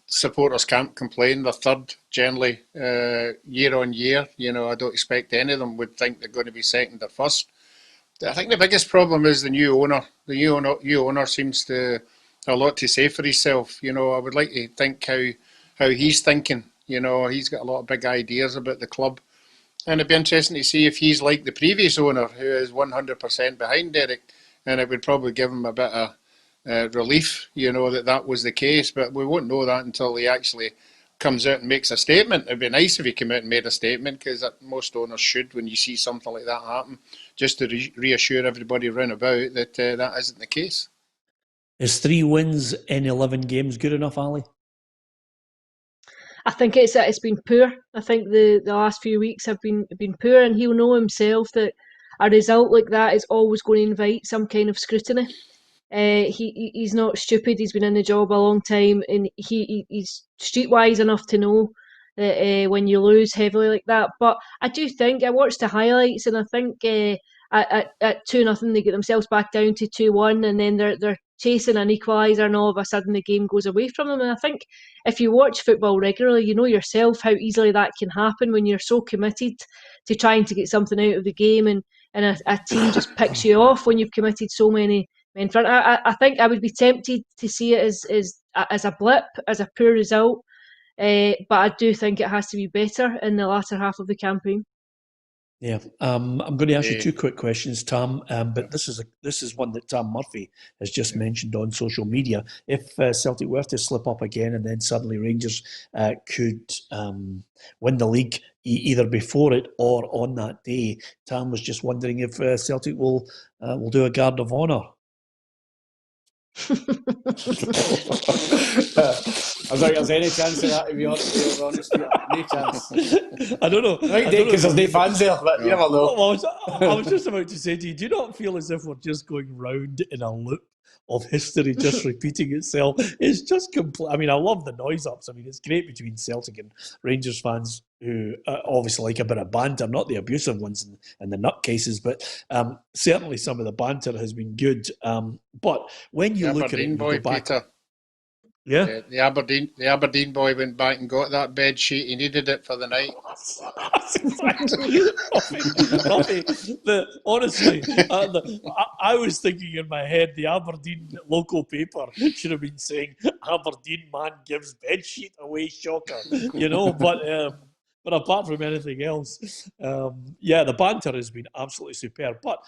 supporters can't complain. They're third generally year on year. You know, I don't expect any of them would think they're going to be second or first. I think the biggest problem is the new owner. The new owner seems to have a lot to say for himself. You know, I would like to think how he's thinking. You know, he's got a lot of big ideas about the club. And it'd be interesting to see if he's like the previous owner, who is 100% behind Derek. And it would probably give him a bit of relief, you know, that was the case. But we won't know that until he actually comes out and makes a statement. It'd be nice if he came out and made a statement, because most owners should, when you see something like that happen, just to reassure everybody round about that that isn't the case. Is 3 wins in 11 games good enough, Ali? I think it's been poor. I think the last few weeks have been poor, and he'll know himself that a result like that is always going to invite some kind of scrutiny. He's not stupid. He's been in the job a long time, and he's streetwise enough to know that when you lose heavily like that. But I do think I watched the highlights, and I think at 2-0 they get themselves back down to 2-1, and then they're chasing an equaliser, and all of a sudden the game goes away from them. And I think if you watch football regularly, you know yourself how easily that can happen when you're so committed to trying to get something out of the game, and a team just picks you off when you've committed so many men front. I think I would be tempted to see it as a blip, as a poor result, but I do think it has to be better in the latter half of the campaign. Yeah, I'm going to ask you two quick questions, Tam. But this is one that Tam Murphy has just mentioned on social media. If Celtic were to slip up again, and then suddenly Rangers could win the league either before it or on that day, Tam was just wondering if Celtic will do a guard of honour. I was like, there's any chance of that, to be honest, Peter? No chance. I don't know. Right, because there's no fans there, but you never know. I was just about to say to you, do you not feel as if we're just going round in a loop of history just repeating itself? It's just complete. I mean, I love the noise ups. I mean, it's great between Celtic and Rangers fans who obviously like a bit of banter, not the abusive ones and the nutcases, but certainly some of the banter has been good. But when you look at it, boy, you go back, Peter. Yeah, the Aberdeen boy went back and got that bed sheet. He needed it for the night. That's exactly Roughie, honestly, I was thinking in my head the Aberdeen local paper should have been saying Aberdeen man gives bed sheet away, shocker, but apart from anything else, the banter has been absolutely superb. But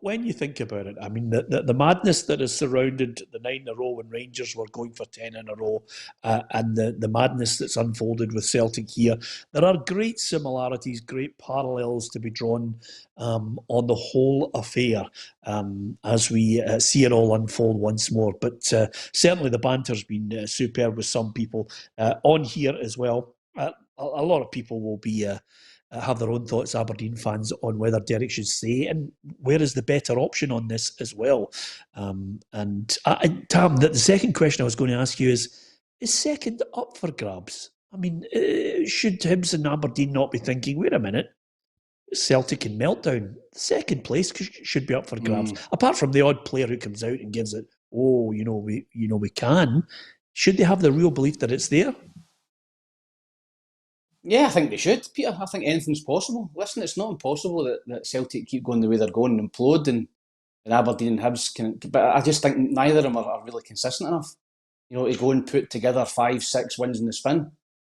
when you think about it, I mean, the madness that has surrounded the 9 in a row when Rangers were going for 10 in a row, and the madness that's unfolded with Celtic here, there are great similarities, great parallels to be drawn on the whole affair as we see it all unfold once more. But certainly the banter's been superb with some people on here as well. A lot of people will be... have their own thoughts, Aberdeen fans, on whether Derek should stay and where is the better option on this as well. Tam, the second question I was going to ask you is second up for grabs? I mean, should Hibs and Aberdeen not be thinking, wait a minute, Celtic in meltdown, second place should be up for grabs? Apart from the odd player who comes out and gives it, we can. Should they have the real belief that it's there? Yeah, I think they should, Peter. I think anything's possible. Listen, it's not impossible that Celtic keep going the way they're going and implode, and Aberdeen and Hibs can. But I just think neither of them are really consistent enough. To go and put together 5-6 wins in the spin.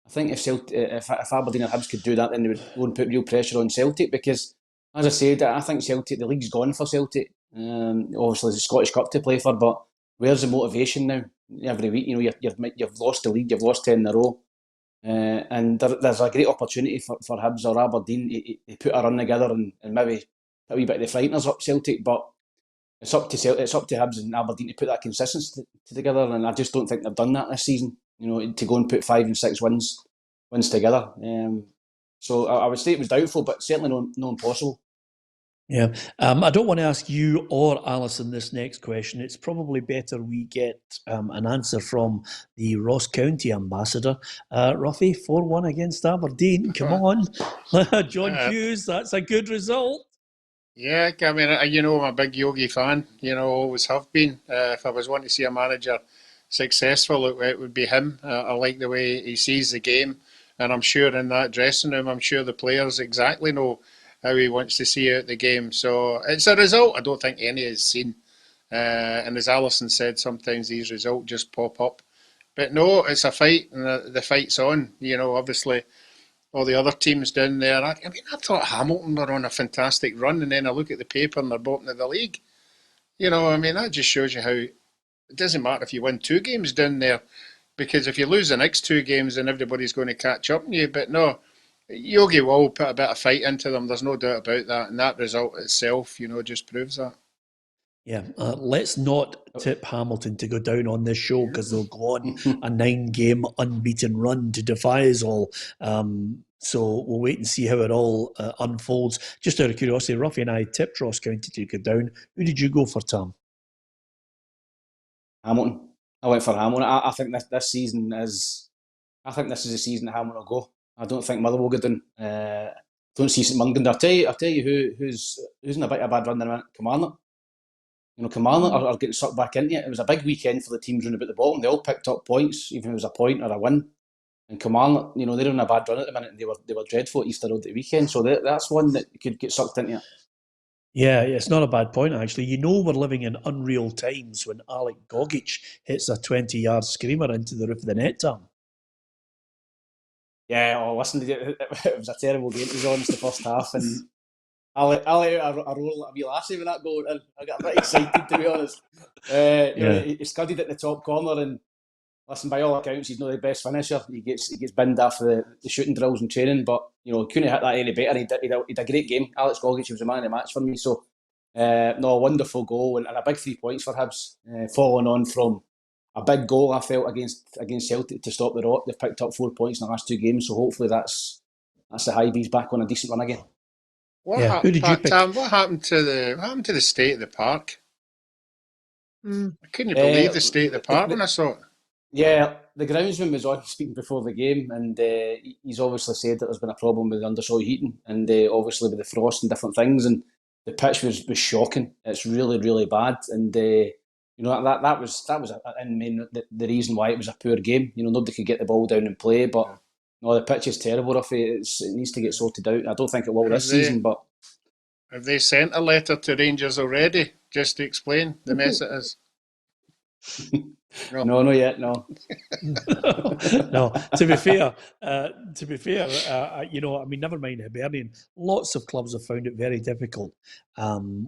I think if Aberdeen and Hibs could do that, then they would go and put real pressure on Celtic, because, as I said, I think the league's gone for Celtic. Obviously, there's a Scottish Cup to play for, but where's the motivation now? Every week, you've lost the league, you've lost 10 in a row. And there's a great opportunity for Hibs or Aberdeen to put a run together and maybe put a wee bit of the frighteners up Celtic, but it's up to Hibs and Aberdeen to put that consistency together, and I just don't think they've done that this season. To go and put 5 and 6 wins together. So I would say it was doubtful, but certainly no impossible. Yeah, I don't want to ask you or Alison this next question. It's probably better we get an answer from the Ross County ambassador. Roughie, 4-1 against Aberdeen. Come on. John Hughes, that's a good result. Yeah, I mean, I'm a big Yogi fan, always have been. If I was wanting to see a manager successful, it would be him. I like the way he sees the game, and I'm sure in that dressing room, I'm sure the players exactly know how he wants to see out the game. So it's a result I don't think any has seen. And as Alison said, sometimes these results just pop up. But no, it's a fight, and the fight's on. Obviously, all the other teams down there. I thought Hamilton were on a fantastic run, and then I look at the paper and they're bottom of the league. That just shows you how it doesn't matter if you win 2 games down there, because if you lose the next 2 games, then everybody's going to catch up on you. But no, Yogi will put a bit of fight into them. There's no doubt about that. And that result itself, just proves that. Yeah, let's not tip Hamilton to go down on this show, because they'll go on a 9-game unbeaten run to defy us all. So we'll wait and see how it all unfolds. Just out of curiosity, Roughie and I tipped Ross County to go down. Who did you go for, Tam? Hamilton. I went for Hamilton. I think this season is... I think this is the season that Hamilton will go. I don't think Mother will go down. Don't see St Mungan. I'll tell you who's in a bit of a bad run there. Kilmarnock. Kilmarnock are getting sucked back into it. It was a big weekend for the teams round about the bottom. They all picked up points, even if it was a point or a win. And Kilmarnock, they're on a bad run at the minute. They were dreadful at Easter Road at the weekend. So that's one that could get sucked into it. Yeah, it's not a bad point, actually. We're living in unreal times when Alec Gogic hits a 20-yard screamer into the roof of the net, Tam. Yeah, listen, it was a terrible game, to be honest, the first half, and I let out a roar like a wee lassie with that goal, and I got a bit excited, to be honest. He scudded at the top corner, and listen, by all accounts, he's not the best finisher. He gets binned after the shooting drills and training, but he couldn't hit that any better. He did a great game. Alex Gogic was the man of the match for me. So, a wonderful goal and a big 3 points for Hibs, following on from a big goal I felt against Celtic to stop the rot. They've picked up 4 points in the last 2 games, so hopefully that's the Highbees back on a decent run again. Who did you pick? Tam, what happened to the state of the park? I couldn't believe the state of the park when I saw it. Yeah, the groundsman was on speaking before the game, and he's obviously said that there's been a problem with the undersoil heating, and obviously with the frost and different things, and the pitch was shocking. It's really, really bad, and that was the reason why it was a poor game. Nobody could get the ball down and play, but no, the pitch is terrible, Roughie. It needs to get sorted out. I don't think it will this season, but have they sent a letter to Rangers already just to explain the mess it is? No, not yet. No. No. To be fair, never mind Hibernian. Lots of clubs have found it very difficult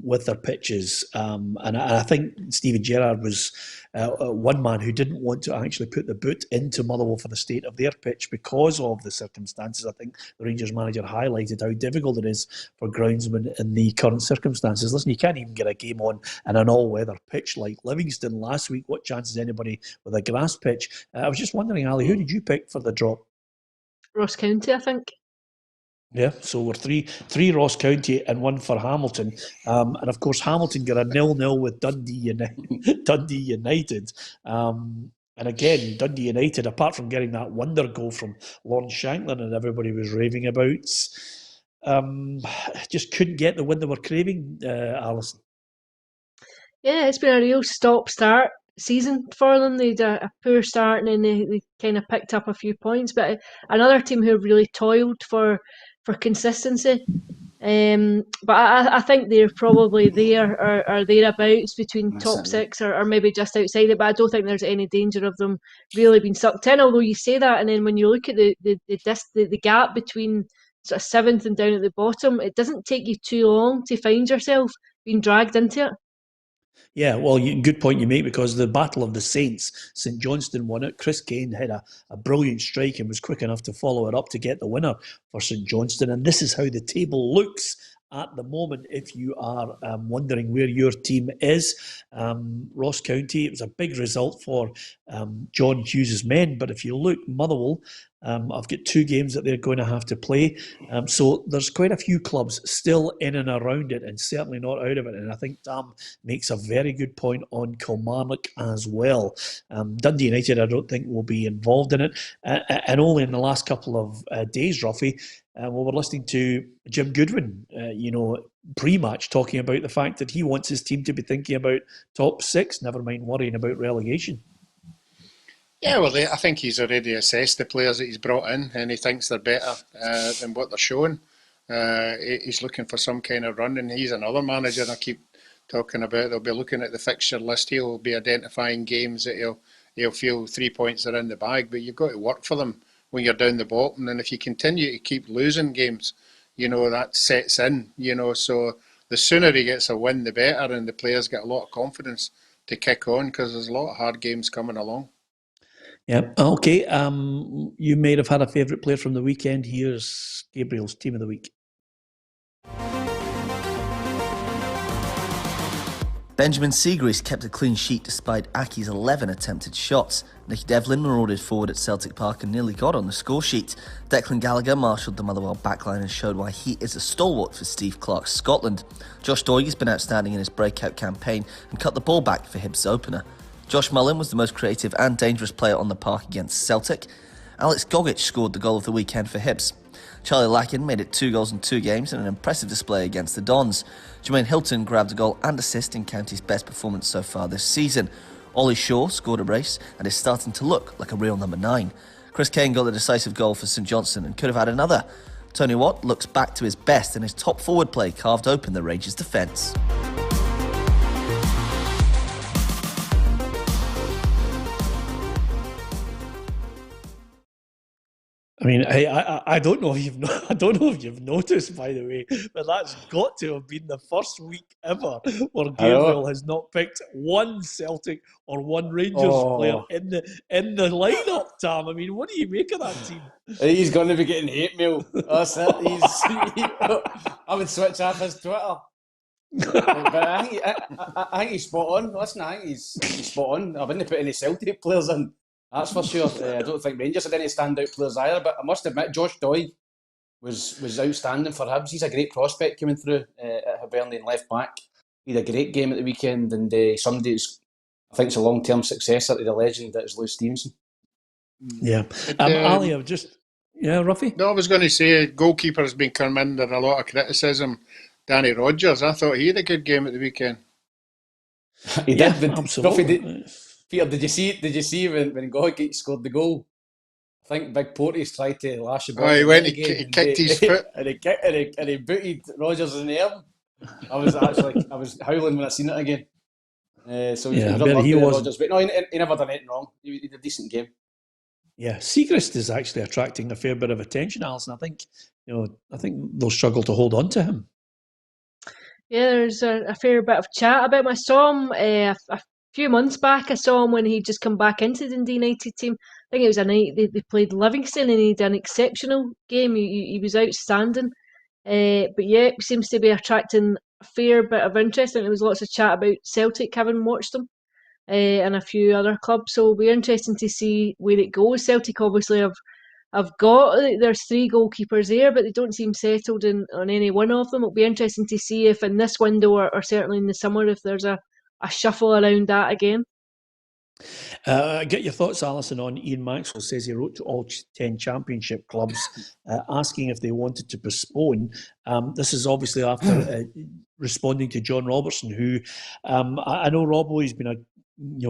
with their pitches, and I think Steven Gerrard was one man who didn't want to actually put the boot into Motherwell for the state of their pitch because of the circumstances. I think the Rangers manager highlighted how difficult it is for groundsmen in the current circumstances. Listen, you can't even get a game on in an all-weather pitch like Livingston last week. What chance is anybody with a grass pitch? I was just wondering, Ali, who did you pick for the drop? Ross County, I think. Yeah, so we're three Ross County and 1 for Hamilton, and of course Hamilton got a 0-0 with Dundee United. And again, Dundee United, apart from getting that wonder goal from Lawrence Shanklin and everybody was raving about, just couldn't get the win they were craving. Alison. Yeah, it's been a real stop-start season for them. They had a poor start and then they kind of picked up a few points. But another team who have really toiled for consistency. But I think they're probably there or thereabouts between top 6 or maybe just outside it. But I don't think there's any danger of them really being sucked in. Although you say that, and then when you look at the gap between sort of 7th and down at the bottom, it doesn't take you too long to find yourself being dragged into it. Yeah, well, good point you make, because the Battle of the Saints, St Johnstone won it. Chris Kane had a brilliant strike and was quick enough to follow it up to get the winner for St Johnstone. And this is how the table looks at the moment, if you are wondering where your team is. Ross County, it was a big result for John Hughes' men. But if you look, Motherwell, I've got 2 games that they're going to have to play. So there's quite a few clubs still in and around it and certainly not out of it. And I think Tam makes a very good point on Kilmarnock as well. Dundee United, I don't think, will be involved in it. And only in the last couple of days, Roughie, we're listening to Jim Goodwin, pre-match, talking about the fact that he wants his team to be thinking about top 6, never mind worrying about relegation. Yeah, well, I think he's already assessed the players that he's brought in, and he thinks they're better than what they're showing. He's looking for some kind of run, and he's another manager I keep talking about. They'll be looking at the fixture list. He'll be identifying games that he'll feel 3 points are in the bag, but you've got to work for them when you're down the bottom. And if you continue to keep losing games, that sets in, so the sooner he gets a win, the better, and the players get a lot of confidence to kick on, because there's a lot of hard games coming along. Yeah, okay. You may have had a favourite player from the weekend. Here's Gabriel's team of the week. Benjamin Siegrist kept a clean sheet despite Aki's 11 attempted shots. Nicky Devlin marauded forward at Celtic Park and nearly got on the score sheet. Declan Gallagher marshalled the Motherwell backline and showed why he is a stalwart for Steve Clarke's Scotland. Josh Doig has been outstanding in his breakout campaign and cut the ball back for Hibs' opener. Josh Mullin was the most creative and dangerous player on the park against Celtic. Alex Gogic scored the goal of the weekend for Hibs. Charlie Lakin made it 2 goals in 2 games in an impressive display against the Dons. Jermaine Hilton grabbed a goal and assist in County's best performance so far this season. Ollie Shaw scored a brace and is starting to look like a real number 9. Chris Kane got the decisive goal for St Johnstone and could have had another. Tony Watt looks back to his best and his top forward play carved open the Rangers' defence. I mean, I don't know if I don't know if you've noticed, by the way, but that's got to have been the first week ever where Gabriel has not picked one Celtic or one Rangers player in the lineup. Tam, I mean, what do you make of that team? He's going to be getting hate mail. That's it. I would switch off his Twitter. But I think he's spot on. Listen, I think he's spot on. I wouldn't put any Celtic players in. That's for sure. I don't think Rangers had any standout players either. But I must admit, Josh Doig was outstanding for Hibs. He's a great prospect coming through at Hibernian left back. He had a great game at the weekend, and somebody who's, I think, is a long-term successor to the legend that is Lou Stevenson. Yeah, Ali, Roughie. No, I was going to say goalkeeper has been come under a lot of criticism. Danny Rogers, I thought he had a good game at the weekend. He did. Absolutely. Peter, did you see when Goig scored the goal? I think Big Porteous tried to lash the ball. Oh, he went, he kicked his foot. and he booted Rogers in the air. I was howling when I seen it again. So he was Rogers, but no, he never done anything wrong. He did a decent game. Yeah, Siegrist is actually attracting a fair bit of attention, Alison. I think they'll struggle to hold on to him. Yeah, there's a fair bit of chat about him. I saw him a few months back. I saw him when he'd just come back into the Dundee United team. I think it was a night they played Livingston and he had an exceptional game. He was outstanding. But yeah, he seems to be attracting a fair bit of interest. And there was lots of chat about Celtic having watched him and a few other clubs. So it'll be interesting to see where it goes. Celtic obviously have got, there's 3 goalkeepers there, but they don't seem settled on any one of them. It'll be interesting to see if in this window or certainly in the summer, if there's a shuffle around that again. Get your thoughts, Alison, on Ian Maxwell says he wrote to all 10 championship clubs asking if they wanted to postpone. This is obviously after responding to John Robertson, who I know Robbo has been a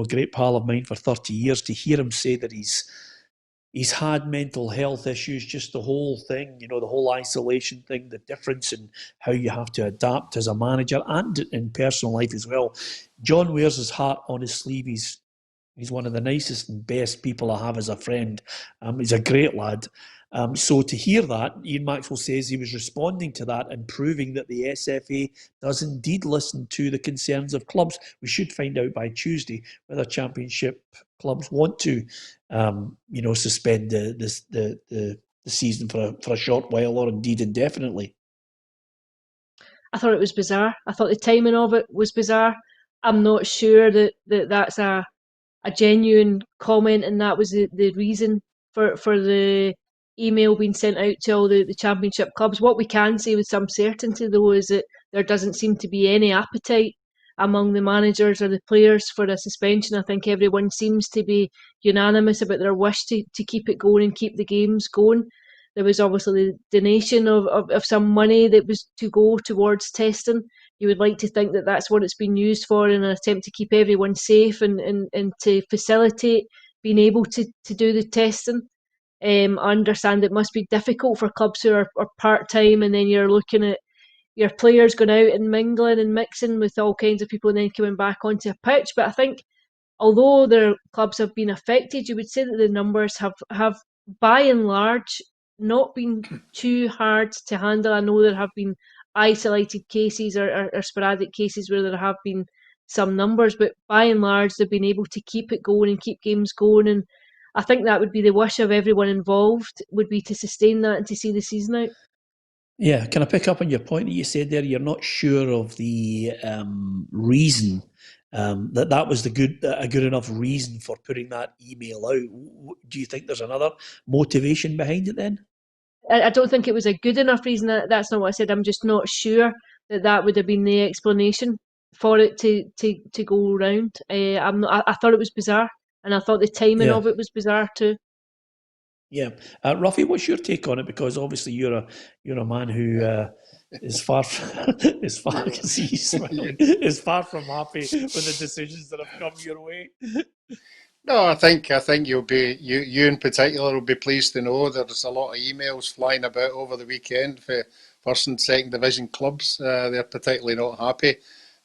great pal of mine for 30 years. To hear him say that he's had mental health issues, just the whole thing, the whole isolation thing, the difference in how you have to adapt as a manager and in personal life as well. John wears his heart on his sleeve. He's one of the nicest and best people I have as a friend. He's a great lad. So to hear that, Ian Maxwell says he was responding to that and proving that the SFA does indeed listen to the concerns of clubs. We should find out by Tuesday whether championship clubs want to, suspend the season for a short while or indeed indefinitely. I thought it was bizarre. I thought the timing of it was bizarre. I'm not sure that's a genuine comment and that was the reason for the email being sent out to all the championship clubs. What we can say with some certainty though is that there doesn't seem to be any appetite among the managers or the players for a suspension. I think everyone seems to be unanimous about their wish to keep it going and keep the games going. There was obviously the donation of some money that was to go towards testing. You would like to think that that's what it's been used for in an attempt to keep everyone safe and to facilitate being able to do the testing. I understand it must be difficult for clubs who are part-time and then you're looking at your players going out and mingling and mixing with all kinds of people and then coming back onto a pitch. But I think although their clubs have been affected, you would say that the numbers have by and large not been too hard to handle. I know there have been isolated cases or sporadic cases where there have been some numbers, but by and large they've been able to keep it going and keep games going, and I think that would be the wish of everyone involved, would be to sustain that and to see the season out. Yeah, can I pick up on your point that you said there? You're not sure of the reason that was a good enough reason for putting that email out. Do you think there's another motivation behind it then? I don't think it was a good enough reason. That's not what I said. I'm just not sure that would have been the explanation for it to go around. I thought it was bizarre, and I thought the timing of it was bizarre too. Yeah, Roughie, what's your take on it? Because obviously you're a man who is far from happy with the decisions that have come your way. No, I think you'll be you in particular will be pleased to know there's a lot of emails flying about over the weekend for first and second division clubs. They're particularly not happy,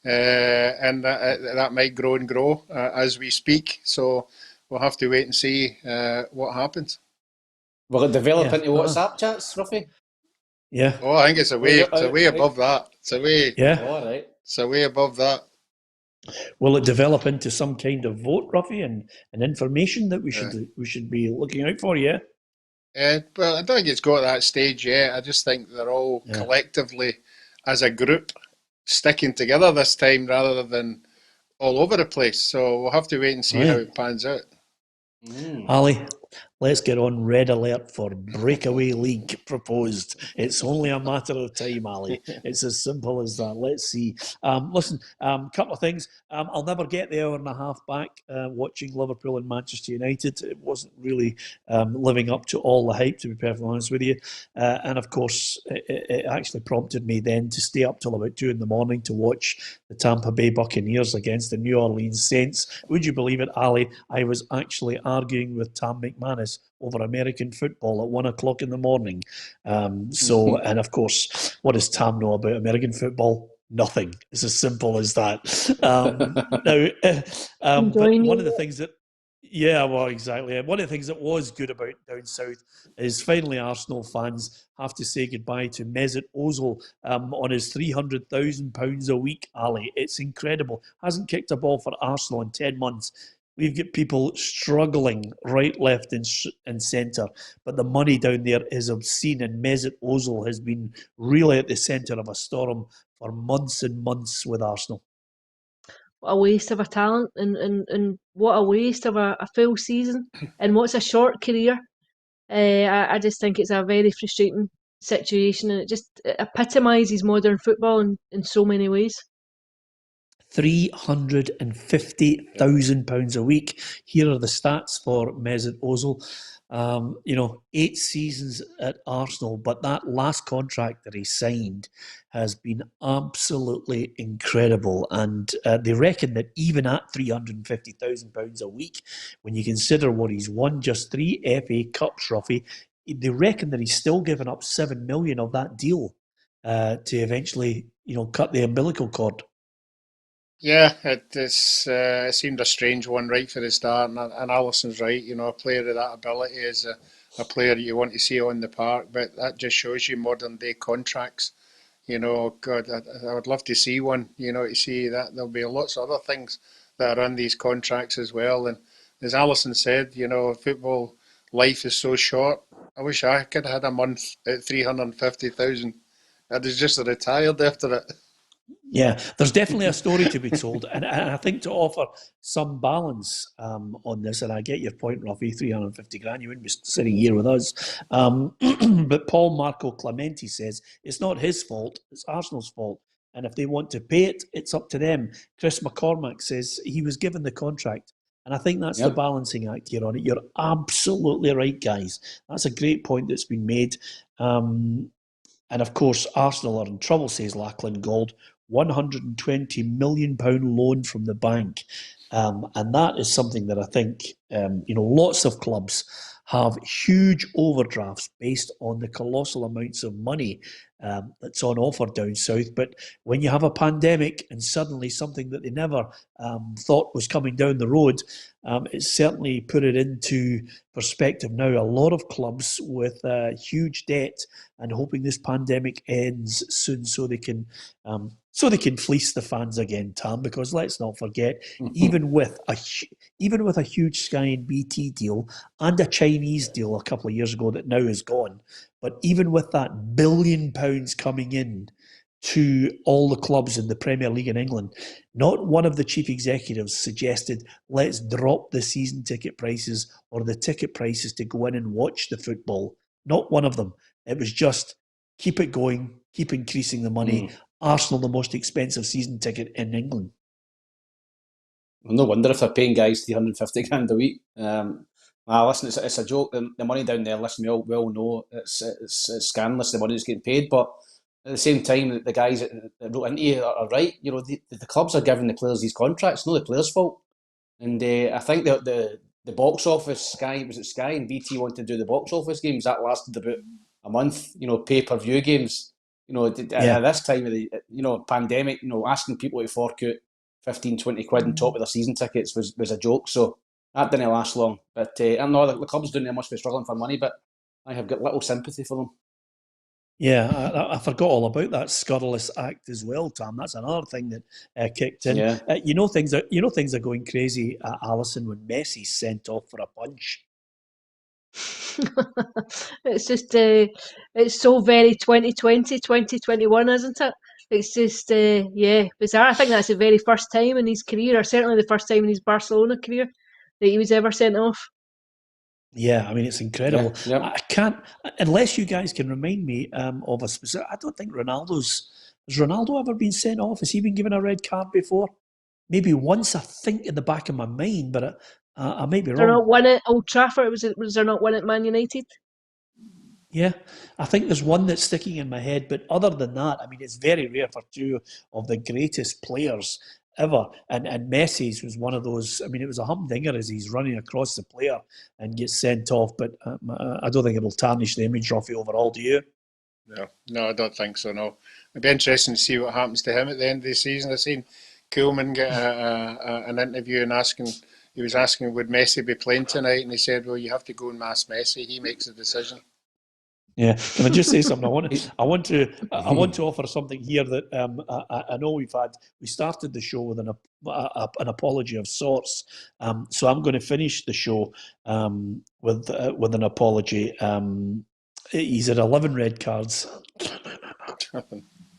and that might grow and grow as we speak. So we'll have to wait and see what happens. Will it develop Yeah. into WhatsApp chats, Roughie? Yeah. Oh, I think it's way above that. It's All right. way above that. Will it develop into some kind of vote, Ruffy, and information that we should be looking out for? Yeah. Well, I don't think it's got to that stage yet. I just think they're all collectively, as a group, sticking together this time rather than all over the place. So we'll have to wait and see how it pans out. Ali, let's get on red alert for breakaway league proposed. It's only a matter of time, Ali. It's as simple as that. Let's see. Listen, couple of things. I'll never get the hour and a half back watching Liverpool and Manchester United. It wasn't really living up to all the hype, to be perfectly honest with you. And of course, it actually prompted me then to stay up till about 2 a.m. to watch the Tampa Bay Buccaneers against the New Orleans Saints. Would you believe it, Ali? I was actually arguing with Tam McManus over American football at 1 o'clock in the morning. And of course, what does Tam know about American football? Nothing. It's as simple as that. But one of the things that, exactly. One of the things that was good about down south is finally Arsenal fans have to say goodbye to Mesut Ozil on his £300,000 a week, Ali. It's incredible. Hasn't kicked a ball for Arsenal in 10 months. We've got people struggling right, left and centre, but the money down there is obscene, and Mesut Ozil has been really at the centre of a storm for months and months with Arsenal. What a waste of a talent, and what a waste of a full season, and what's a short career. I just think it's a very frustrating situation, and it just epitomises modern football in so many ways. £350,000 a week. Here are the stats for Mesut Ozil. 8 seasons at Arsenal, but that last contract that he signed has been absolutely incredible. And they reckon that even at £350,000 a week, when you consider what he's won, just 3 FA Cups, Roughie, they reckon that he's still given up $7 million of that deal to eventually, cut the umbilical cord. Yeah, it seemed a strange one right for the start, and Alisson's right. A player of that ability is a player you want to see on the park, but that just shows you modern day contracts. God, I would love to see one. To see that there'll be lots of other things that are on these contracts as well. And as Alisson said, football life is so short. I wish I could have had a month at 350,000. I'd just retired after it. Yeah, there's definitely a story to be told, and I think to offer some balance on this, and I get your point, Ruffy, 350 grand, you wouldn't be sitting here with us. But Paul Marco Clementi says it's not his fault, it's Arsenal's fault, and if they want to pay it, it's up to them. Chris McCormack says he was given the contract, and I think that's the balancing act here on it. You're absolutely right, guys. That's a great point that's been made. And of course, Arsenal are in trouble, says Lachlan Gold. £120 million loan from the bank. And that is something that I think, lots of clubs have huge overdrafts based on the colossal amounts of money that's on offer down south. But when you have a pandemic and suddenly something that they never thought was coming down the road, it's certainly put it into perspective now. A lot of clubs with huge debt and hoping this pandemic ends soon so they can fleece the fans again, Tam, because let's not forget, even with a huge Sky and BT deal and a Chinese deal a couple of years ago that now is gone, but even with that £1 billion coming in to all the clubs in the Premier League in England, not one of the chief executives suggested let's drop the season ticket prices or the ticket prices to go in and watch the football. Not one of them. It was just keep it going, keep increasing the money. Arsenal, the most expensive season ticket in England. Well, no wonder if they're paying guys 350 grand a week. Listen, it's a joke. The money down there, listen, we all know it's scandalous, the money that's getting paid. But at the same time, the guys that wrote into you are right. The clubs are giving the players these contracts. Not the players' fault. And I think the box office, Sky and BT wanted to do the box office games. That lasted about a month. Pay-per-view games. At this time of the pandemic, asking people to fork out 15, 20 quid on top of their season tickets was a joke. So that didn't last long. But I know the clubs down there must be struggling for money. But I have got little sympathy for them. Yeah, I forgot all about that scurrilous act as well, Tam. That's another thing that kicked in. Yeah. Things are going crazy at Allison when Messi's sent off for a punch. It's just, it's so very 2020, 2021, isn't it? It's just, bizarre. I think that's the very first time in his career, or certainly the first time in his Barcelona career, that he was ever sent off. Yeah, I mean, it's incredible. Yeah, I can't, unless you guys can remind me of a specific. I don't think has Ronaldo ever been sent off? Has he been given a red card before? Maybe once, I think, in the back of my mind, but I might be Was there wrong. not one at Old Trafford? Was there not one at Man United? Yeah, I think there's one that's sticking in my head, but other than that, I mean, it's very rare for two of the greatest players ever. And Messi's was one of those. I mean, it was a humdinger as he's running across the player and gets sent off, but I don't think it'll tarnish the image, Roughie, overall, do you? No, I don't think so, no. It'd be interesting to see what happens to him at the end of the season. I seen Koeman get an interview and he was asking would Messi be playing tonight, and he said, well, you have to go and mask Messi. He makes the decision. Yeah, can I just say something? I want to offer something here that I know we started the show with an apology of sorts. So I'm going to finish the show with an apology. He's at 11 red cards.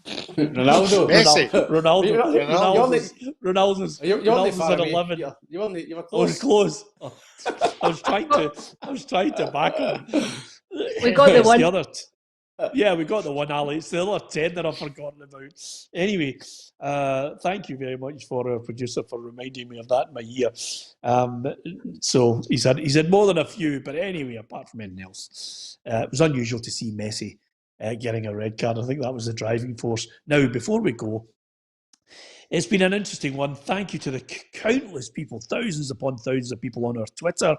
Ronaldo, Messi. Ronaldo's at 11. You were I was close. close. I was trying to back him. We got the one. We got the one, Alex. The other 10 that I've forgotten about. Anyway, thank you very much for our producer for reminding me of that in my year. So he's had more than a few, but anyway, apart from anything else, it was unusual to see Messi getting a red card. I think that was the driving force. Now, before we go, it's been an interesting one. Thank you to the countless people, thousands upon thousands of people on our Twitter,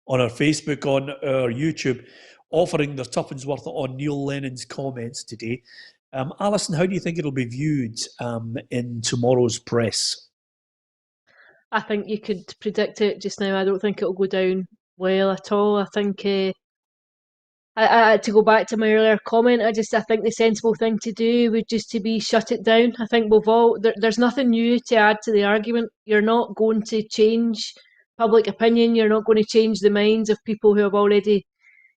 on our Facebook, on our YouTube, offering their tuppence worth on Neil Lennon's comments today. Alison, how do you think it'll be viewed in tomorrow's press? I think you could predict it just now. I don't think it'll go down well at all. I think, to go back to my earlier comment, I think the sensible thing to do would just to be shut it down. I think there's nothing new to add to the argument. You're not going to change public opinion. You're not going to change the minds of people who have already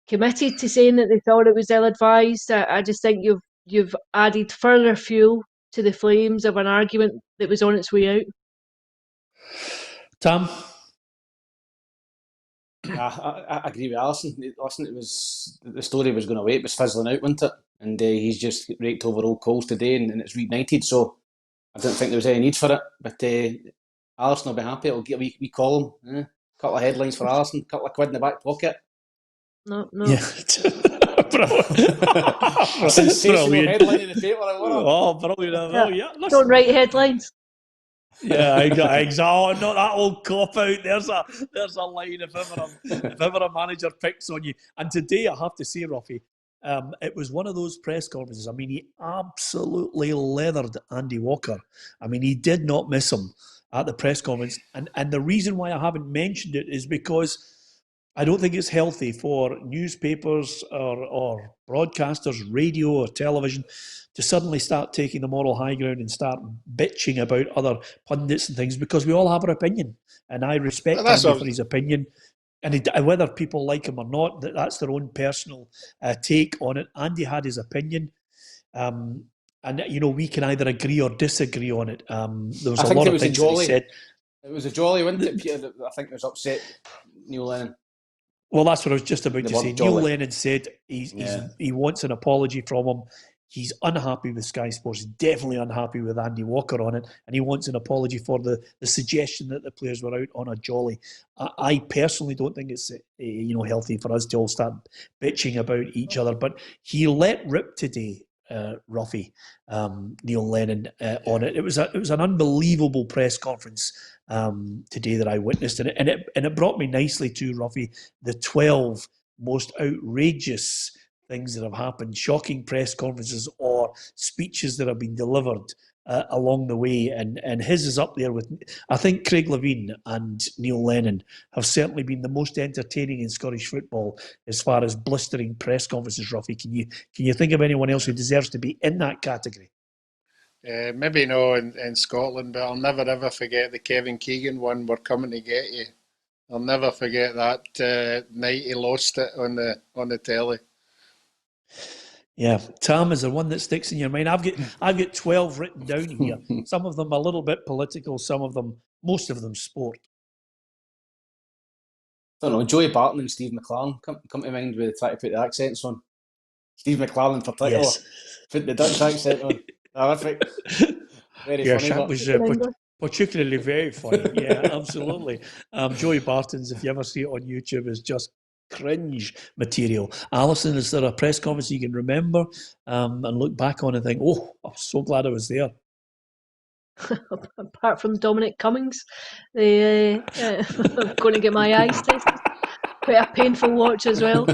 committed to saying that they thought it was ill-advised. I just think you've added further fuel to the flames of an argument that was on its way out. Tam? I agree with Alison. Listen, the story was going away. It was fizzling out, wasn't it? And he's just raked over old coals today, and it's reignited. So I didn't think there was any need for it. But Alison will be happy. It'll get a wee column. Couple of headlines for Alison. Couple of quid in the back pocket. No. Yeah. A sensational headline in the paper. Oh, brilliant. Yeah. Don't write headlines. Yeah, exactly. Not that old cop out. There's a line if ever a manager picks on you. And today, I have to say, Roughie, it was one of those press conferences. I mean, he absolutely leathered Andy Walker. I mean, he did not miss him at the press conference. And the reason why I haven't mentioned it is because I don't think it's healthy for newspapers or broadcasters, radio or television, to suddenly start taking the moral high ground and start bitching about other pundits and things, because we all have our opinion. And I respect Andy for his opinion. And whether people like him or not, that's their own personal take on it. Andy had his opinion. And, we can either agree or disagree on it. There was a lot of things that he said. It was a jolly, wasn't it, Peter? I think it was upset Neil Lennon. Well, that's what I was just about to say. Neil Lennon said he wants an apology from him. He's unhappy with Sky Sports. He's definitely unhappy with Andy Walker on it, and he wants an apology for the suggestion that the players were out on a jolly. I personally don't think it's healthy for us to all start bitching about each other. But he let rip today, Roughie, Neil Lennon on it. It was an unbelievable press conference today that I witnessed, and it brought me nicely to, Roughie, the 12 most outrageous things that have happened, shocking press conferences or speeches that have been delivered along the way, and his is up there with, I think Craig Levein and Neil Lennon have certainly been the most entertaining in Scottish football as far as blistering press conferences. Roughie, can you think of anyone else who deserves to be in that category? Maybe no in Scotland, but I'll never ever forget the Kevin Keegan one, "We're coming to get you." I'll never forget that night he lost it on the telly. Yeah, Tam, is there one that sticks in your mind? I've got 12 written down here. Some of them a little bit political, most of them sport. I don't know, Joey Barton and Steve McLaren come to mind with trying to put the accents on. Steve McLaren in particular, Yes. put the Dutch accent on. Horrific. Very funny. That was particularly very funny. Yeah, absolutely. Joey Barton's, if you ever see it on YouTube, is just cringe material. Alison, is there a press conference you can remember and look back on and think, oh, I'm so glad I was there? Apart from Dominic Cummings, I'm going to get my eyes tested. Quite a painful watch as well.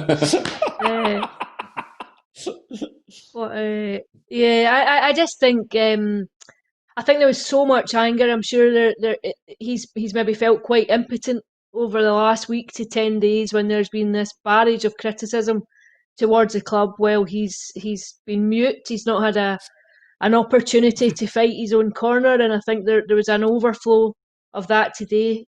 I just think I think there was so much anger. I'm sure he's maybe felt quite impotent over the last week to 10 days when there's been this barrage of criticism towards the club. Well, he's been mute. He's not had an opportunity to fight his own corner, and I think there was an overflow of that today.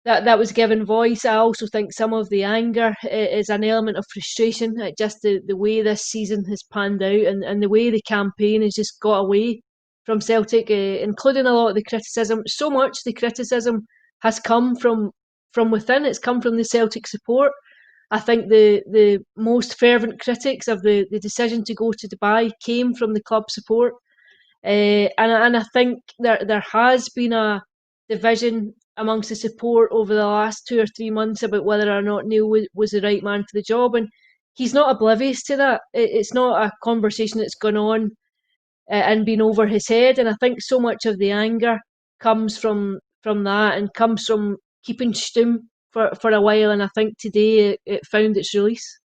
That was given voice. I also think some of the anger is an element of frustration at just the way this season has panned out, and the way the campaign has just got away from Celtic, including a lot of the criticism. So much the criticism has come from within. It's come from the Celtic support. I think the most fervent critics of the decision to go to Dubai came from the club support. And I think there has been a division amongst the support over the last 2 or 3 months about whether or not Neil was the right man for the job, and he's not oblivious to that. It's not a conversation that's gone on and been over his head, and I think so much of the anger comes from that and comes from keeping stum for a while, and I think today it found its release.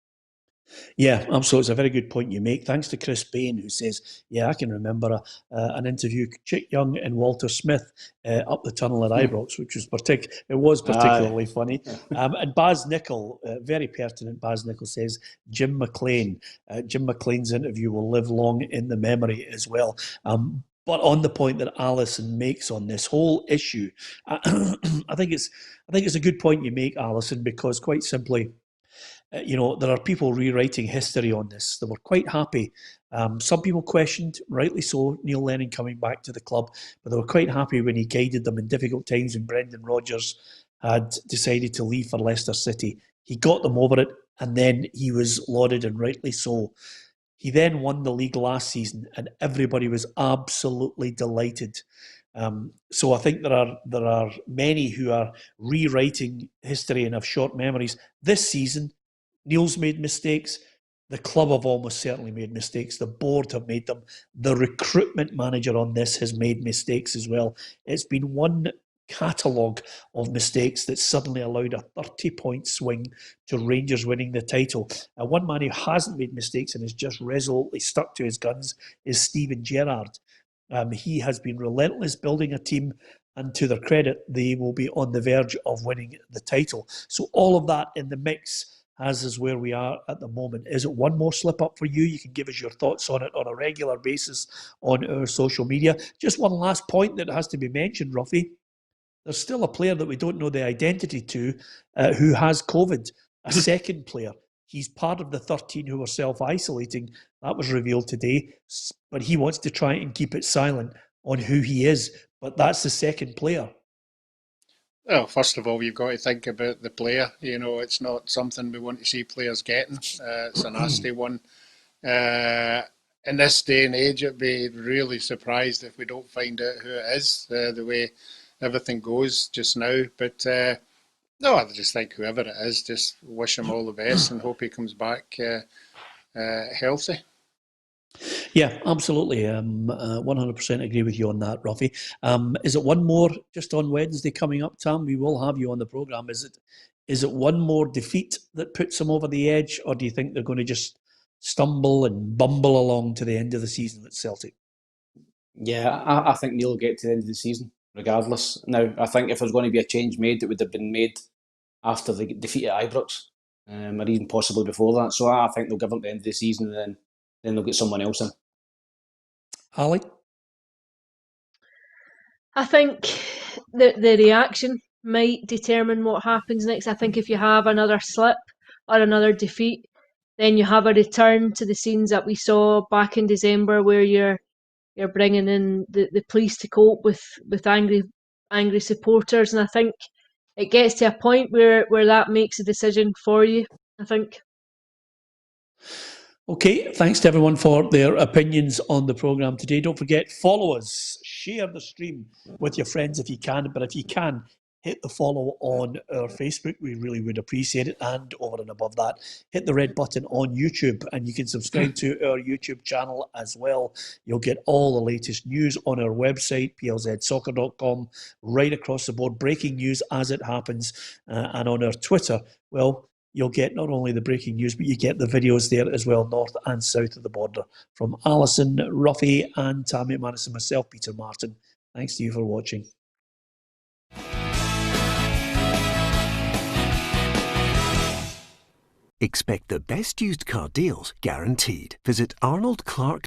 Yeah, absolutely. It's a very good point you make. Thanks to Chris Bain, who says, yeah, I can remember an interview, Chick Young and Walter Smith up the tunnel at Ibrox, which was particularly funny. And Baz Nicol, very pertinent, Baz Nicol says, Jim McLean. Jim McLean's interview will live long in the memory as well. But on the point that Alison makes on this whole issue, I think it's a good point you make, Alison, because quite simply, there are people rewriting history on this. They were quite happy. Some people questioned, rightly so, Neil Lennon coming back to the club, but they were quite happy when he guided them in difficult times when Brendan Rodgers had decided to leave for Leicester City. He got them over it, and then he was lauded, and rightly so. He then won the league last season, and everybody was absolutely delighted. So I think there are many who are rewriting history and have short memories. This season, Neil's made mistakes. The club have almost certainly made mistakes. The board have made them. The recruitment manager on this has made mistakes as well. It's been one catalogue of mistakes that suddenly allowed a 30-point swing to Rangers winning the title. And one man who hasn't made mistakes and has just resolutely stuck to his guns is Steven Gerrard. He has been relentless building a team, and to their credit, they will be on the verge of winning the title. So all of that in the mix as is where we are at the moment. Is it one more slip up for you? You can give us your thoughts on it on a regular basis on our social media. Just one last point that has to be mentioned, Roughie. There's still a player that we don't know the identity to who has COVID, a second player. He's part of the 13 who were self-isolating. That was revealed today. But he wants to try and keep it silent on who he is. But that's the second player. Well, first of all, you've got to think about the player. It's not something we want to see players getting. It's a nasty one. In this day and age, I'd be really surprised if we don't find out who it is, the way everything goes just now. But no, I just think whoever it is, just wish him all the best and hope he comes back healthy. Yeah, absolutely. 100% agree with you on that, Roughie. Is it one more just on Wednesday coming up, Tam? We will have you on the programme. Is Is it one more defeat that puts them over the edge, or do you think they're going to just stumble and bumble along to the end of the season at Celtic? Yeah, I think Neil will get to the end of the season, regardless. Now, I think if there's going to be a change made, it would have been made after the defeat at Ibrox, or even possibly before that. So I think they'll give them the end of the season, and then they'll get someone else in. Ali? I think the reaction might determine what happens next. I think if you have another slip or another defeat, then you have a return to the scenes that we saw back in December, where you're bringing in the police to cope with angry supporters. And I think it gets to a point where that makes a decision for you, I think. Okay, thanks to everyone for their opinions on the programme today. Don't forget, follow us, share the stream with your friends if you can, but if you can, hit the follow on our Facebook. We really would appreciate it. And over and above that, hit the red button on YouTube, and you can subscribe to our YouTube channel as well. You'll get all the latest news on our website, plzsoccer.com, right across the board, breaking news as it happens. And on our Twitter, well, you'll get not only the breaking news, but you get the videos there as well, north and south of the border. From Alison, Roughie and Tam McManus and myself, Peter Martin, thanks to you for watching. Expect the best used car deals guaranteed. Visit arnoldclark.com.